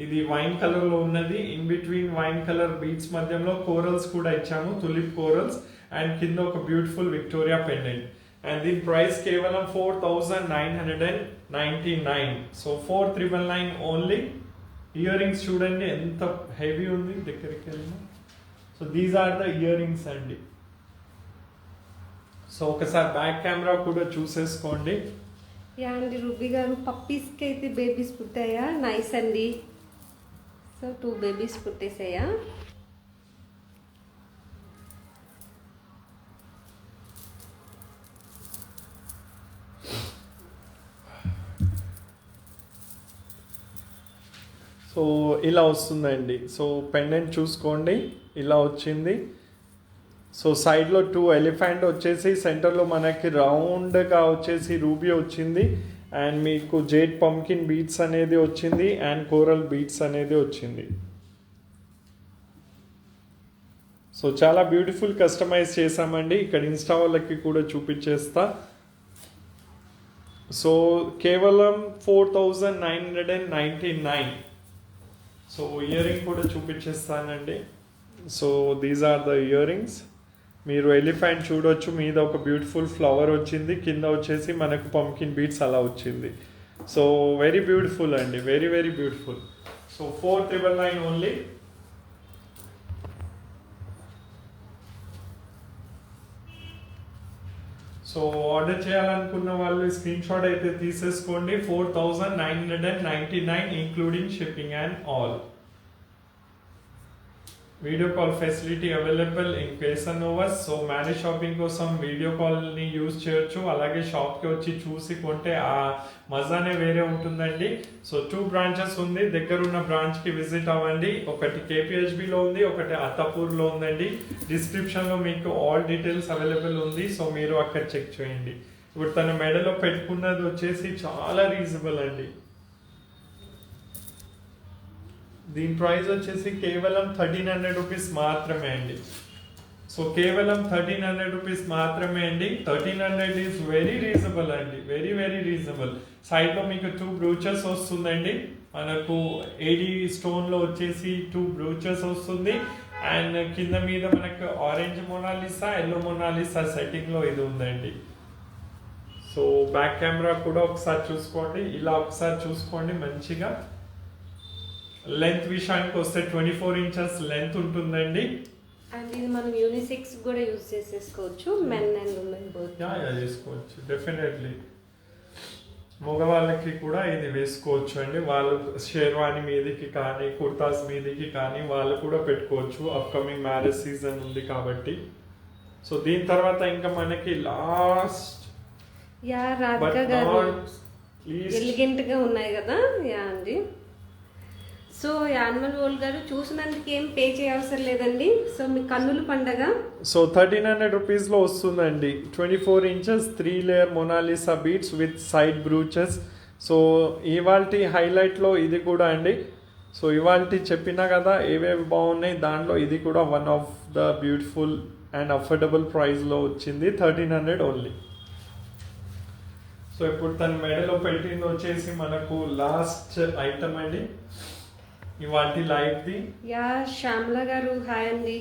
ఇది వైన్ కలర్ లో ఉన్నది. In between wine colour beads మధ్యలో కోరల్స్ కూడా ఇచ్చాము, తులిప్ కోరల్స్. అండ్ కింద ఒక బ్యూటిఫుల్ విక్టోరియా పెండెంట్. అండ్ దీని ప్రైస్ కేవలం 4999. So 4999 only. ఇయర్ రింగ్స్ చూడండి ఎంత హెవీ ఉంది, దగ్గరికి వెళ్ళిన. So these are the earrings అండి. సో ఒకసారి బ్యాక్ కెమెరా కూడా చూసేసుకోండి. యా అండి, రూబీ గారు పప్పీస్కి అయితే బేబీస్ పుట్టాయా? నైస్ అండి. సో 2 బేబీస్ పుట్టేసాయా? సో ఇలా వస్తుందండి. సో పెండెంట్ చూసుకోండి, ఇలా వచ్చింది. సో సైడ్లో 2 ఎలిఫెంట్ వచ్చేసి, సెంటర్లో మనకి రౌండ్గా వచ్చేసి రూబీ వచ్చింది. అండ్ మీకు జేడ్ పంకిన్ బీట్స్ అనేది వచ్చింది అండ్ కోరల్ బీట్స్ అనేది వచ్చింది. సో చాలా బ్యూటిఫుల్ కస్టమైజ్ చేసామండి. ఇక్కడ ఇన్స్టా వాళ్ళకి కూడా చూపించేస్తా. సో కేవలం 4999. సో ఇయర్ రింగ్ కూడా చూపించేస్తానండి. So these are the earrings. మీరు ఎలిఫెంట్ చూడొచ్చు, మీద ఒక బ్యూటిఫుల్ ఫ్లవర్ వచ్చింది, కింద వచ్చేసి మనకు పంకిన్ బీట్స్ అలా వచ్చింది. సో వెరీ బ్యూటిఫుల్ అండి, very very beautiful. So 4999 only. So order చేయాలనుకున్న వాళ్ళు స్క్రీన్ షాట్ అయితే తీసేసుకోండి. 4999 including shipping and all. Video call facility available in Casanovas. So marriage shopping కోసం వీడియో కాల్ని యూజ్ చేయొచ్చు. అలాగే షాప్కి వచ్చి చూసి కొంటే ఆ మజానే వేరే ఉంటుందండి. సో 2 బ్రాంచెస్ ఉంది. దగ్గరున్న బ్రాంచ్కి విజిట్ అవ్వండి. ఒకటి కేపీహెచ్బిలో ఉంది, ఒకటి అత్తాపూర్లో ఉందండి. డిస్క్రిప్షన్లో మీకు ఆల్ డీటెయిల్స్ అవైలబుల్ ఉంది. సో మీరు అక్కడ చెక్ చేయండి. ఇప్పుడు తన మెడలో పెట్టుకున్నది వచ్చేసి చాలా రీజనబుల్ అండి. దీని ప్రైస్ వచ్చేసి కేవలం 1300 రూపీస్ మాత్రమే అండి. సో కేవలం 1300 రూపీస్ మాత్రమే అండి. 1300 ఈజ్ వెరీ రీజనబుల్ అండి, వెరీ వెరీ రీజనబుల్. సైడ్లో మీకు 2 బ్రూచెస్ వస్తుందండి. మనకు ఏడి స్టోన్లో వచ్చేసి 2 బ్రూచెస్ వస్తుంది. అండ్ కింద మీద మనకు ఆరెంజ్ మొనాలిసా, ఎల్లో మొనాలిసా సెట్టింగ్లో ఇది ఉందండి. సో బ్యాక్ కెమెరా కూడా ఒకసారి చూసుకోండి, ఇలా ఒకసారి చూసుకోండి మంచిగా. లెంత్ విషయానికి వస్తే 24 ఇంచెస్ లెంత్ ఉంటుందండి. అండ్ ఇది మనం యూనిసెక్స్ కూడా యూజ్ చేసేసుకోవచ్చు, మెన్ అండ్ ఉమెన్ బోత్. చేసుకోవచ్చు డెఫినెట్లీ. మగవాళ్ళకి కూడా ఇది వేసుకోవచ్చు అండి. వాళ్ళు షేర్వాణి మీదకి కానీ, కుర్తాస్ మీదకి కానీ వాళ్ళు కూడా పెట్టుకోవచ్చు. అప్కమింగ్ మ్యారేజ్ సీజన్ ఉంది కాబట్టి. సో దీని తర్వాత ఇంకా మనకి లాస్ట్ రాధిక గారు ఎలిగెంట్ గా ఉన్నాయి కదా. యా అండి. సో యానిమల్ వరల్డ్ గారు చూసినందుకు ఏం పే చేయవసరం లేదండి. సో మీ కన్నుల పండగ. సో 1300 రూపీస్లో వస్తుందండి. 24 inches 3 layer Mona Lisa beads with side brooches. So ఇవాల్టి హైలైట్లో ఇది కూడా అండి. సో ఇవాల్టి చెప్పినా కదా ఏవేవి బాగున్నాయి, దాంట్లో ఇది కూడా one of the beautiful and affordable ప్రైస్లో వచ్చింది. 1300 ఓన్లీ. సో ఇప్పుడు తన మెడలో పెట్టింది వచ్చేసి మనకు లాస్ట్ ఐటమ్ అండి ఇవాల్టి లైవ్ ది. యా శ్యామల గారు హాయ్ అండి.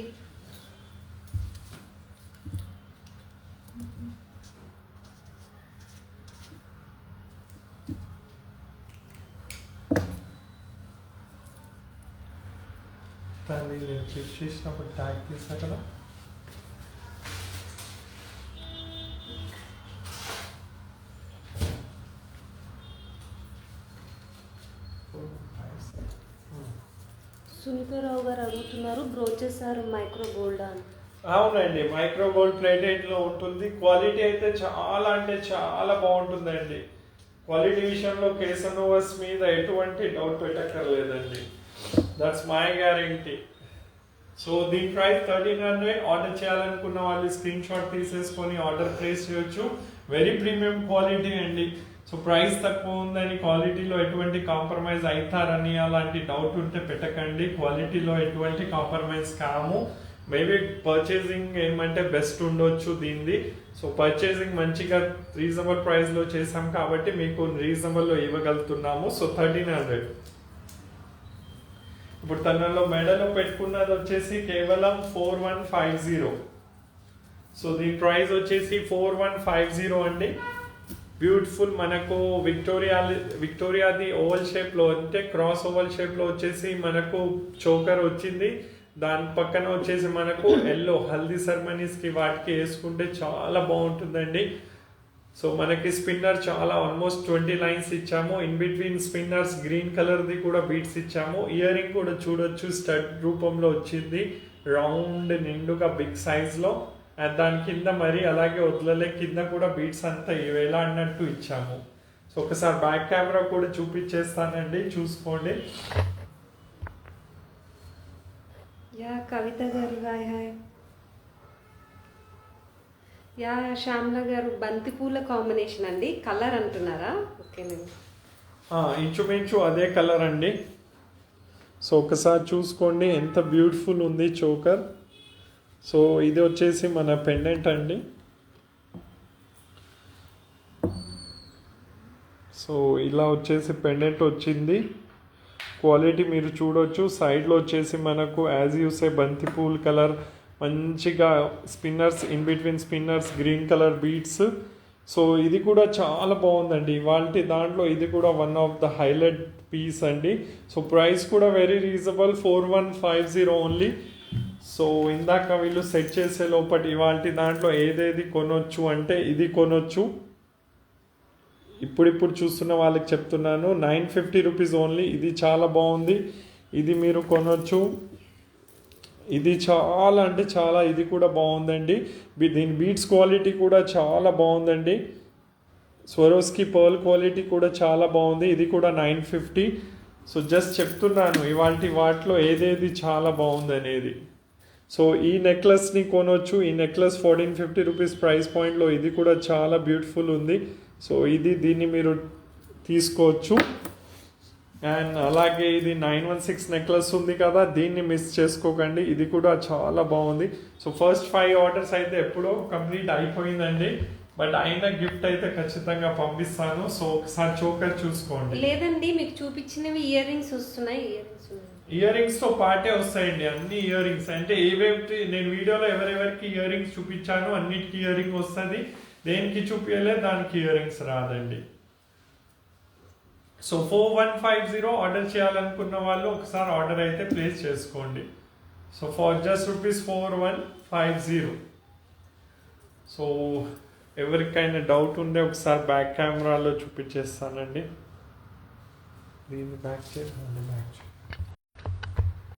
దాన్ని నేను చెక్ చేసినప్పుడు ట్యాగ్ తీసా కదా. సునీతారావు గారు అడుగుతున్నారు, బ్రోచెస్ ఆర్ మైక్రో గోల్డ్ అని. అవునండి, మైక్రో గోల్డ్ ప్లేటెడ్ లో ఉంటుంది. క్వాలిటీ అయితే చాలా అంటే చాలా బాగుంటుందండి. క్వాలిటీ విషయంలో కేసనోవాస్ మీద ఎటువంటి డౌట్ పెట్టక్కర్లేదండి. That's my guarantee. సో దీని ప్రైస్ 1300. ఆర్డర్ చేయాలనుకున్న వాళ్ళు స్క్రీన్ షాట్ తీసేసుకొని ఆర్డర్ ప్లేస్ చేయొచ్చు. వెరీ ప్రీమియం క్వాలిటీ అండి. సో ప్రైస్ తక్కువ ఉందని క్వాలిటీలో ఎటువంటి కాంప్రమైజ్ అవుతారని అలాంటి డౌట్ ఉంటే పెట్టకండి. క్వాలిటీలో ఎటువంటి కాంప్రమైజ్ కాము. మేబీ పర్చేసింగ్ ఏమంటే బెస్ట్ ఉండొచ్చు దీనిది. సో పర్చేసింగ్ మంచిగా రీజనబుల్ ప్రైస్లో చేసాం కాబట్టి మీకు రీజనబుల్లో ఇవ్వగలుగుతున్నాము. సో 1300. ఇప్పుడు తనలో మెడలో పెట్టుకున్నది వచ్చేసి కేవలం 4150. సో దీని ప్రైస్ వచ్చేసి 4150 అండి. బ్యూటిఫుల్ మనకు విక్టోరియాది ఓవల్ షేప్లో అంటే క్రాస్ ఓవల్ షేప్లో వచ్చేసి మనకు చోకర్ వచ్చింది. దాని పక్కన వచ్చేసి మనకు ఎల్లో హల్దీ సెరమనీస్కి వాటికి వేసుకుంటే చాలా బాగుంటుందండి. సో మనకి స్పిన్నర్ చాలా ఆల్మోస్ట్ 20 లైన్స్ ఇచ్చాము. ఇన్ బిట్వీన్ స్పిన్నర్స్ గ్రీన్ కలర్ది కూడా బీట్స్ ఇచ్చాము. ఇయర్ రింగ్ కూడా చూడొచ్చు, స్టడ్ రూపంలో వచ్చింది, రౌండ్ నిండుగా బిగ్ సైజ్లో. అండ్ దాని కింద మరి అలాగే వదలలే, కింద కూడా బీట్స్ అంతా వేలాడినట్టు ఇచ్చాము. సో ఒకసారి బ్యాక్ కెమెరా కూడా చూపించేస్తానండి, చూసుకోండి. యా కవిత గారు హాయ్ హాయ్. యా శ్యామల గారు బంతిపూల కాంబినేషన్ అండి, కలర్ అంటున్నారా? ఓకేనండి, ఇంచుమించు అదే కలర్ అండి. సో ఒకసారి చూసుకోండి ఎంత బ్యూటిఫుల్ ఉంది చోకర్. సో ఇది వచ్చేసి మన పెండెంట్ అండి. సో ఇలా వచ్చేసి పెండెంట్ వచ్చింది. క్వాలిటీ మీరు చూడొచ్చు. సైడ్లో వచ్చేసి మనకు యాజ్ యూసే బంతిపూల్ కలర్ మంచిగా spinners, in between spinners green colour beads. So ఇది కూడా చాలా బాగుందండి. వాళ్ళ దాంట్లో ఇది కూడా one of the highlight piece అండి. సో ప్రైస్ కూడా వెరీ రీజనబుల్, 4150 ఓన్లీ. సో ఇందాక వీళ్ళు సెట్ చేసే లోపల ఇవాళ దాంట్లో ఏదేది కొనొచ్చు అంటే ఇది కొనొచ్చు. ఇప్పుడు చూస్తున్న వాళ్ళకి చెప్తున్నాను, 950 రూపీస్ ఓన్లీ. ఇది చాలా బాగుంది, ఇది మీరు కొనొచ్చు. ఇది చాలా అంటే చాలా, ఇది కూడా బాగుందండి. దీని బీట్స్ క్వాలిటీ కూడా చాలా బాగుందండి. స్వరోస్కి పర్ల్ క్వాలిటీ కూడా చాలా బాగుంది. ఇది కూడా 950. సో జస్ట్ చెప్తున్నాను ఇవాళ వాటిలో ఏదేది చాలా బాగుంది అనేది. సో ఈ నెక్లెస్ని కొనవచ్చు. ఈ నెక్లెస్ 1450 రూపీస్ ప్రైస్ పాయింట్లో ఇది కూడా చాలా బ్యూటిఫుల్ ఉంది. సో దీన్ని మీరు తీసుకోవచ్చు. అండ్ అలాగే ఇది 916 నెక్లెస్ ఉంది కదా, దీన్ని మిస్ చేసుకోకండి, ఇది కూడా చాలా బాగుంది. సో ఫస్ట్ 5 ఆర్డర్స్ అయితే ఎప్పుడో కంప్లీట్ అయిపోయిందండి. బట్ అయినా గిఫ్ట్ అయితే ఖచ్చితంగా పంపిస్తాను. సో ఒకసారి చోకర్ చూసుకోండి. లేదండి మీకు చూపించినవి ఇయర్ రింగ్స్ వస్తున్నాయి. ఇయర్ రింగ్స్ తో పాటే వస్తాయండి అన్ని ఇయర్ రింగ్స్. అంటే ఏవేవి నేను వీడియోలో ఎవరెవరికి ఇయర్ రింగ్స్ చూపించాను అన్నిటికీ ఇయర్ రింగ్ వస్తుంది. దేనికి చూపించలే దానికి ఇయర్ రింగ్స్ రాదండి. సో 4150 ఆర్డర్ చేయాలనుకున్న వాళ్ళు ఒకసారి ఆర్డర్ అయితే ప్లేస్ చేసుకోండి. So for just ₹4150. సో ఎవరికైనా డౌట్ ఉంటే ఒకసారి బ్యాక్ కెమెరాలో చూపించేస్తానండి. దీన్ని బ్యాక్ చేయండి, బ్యాక్ చేయండి.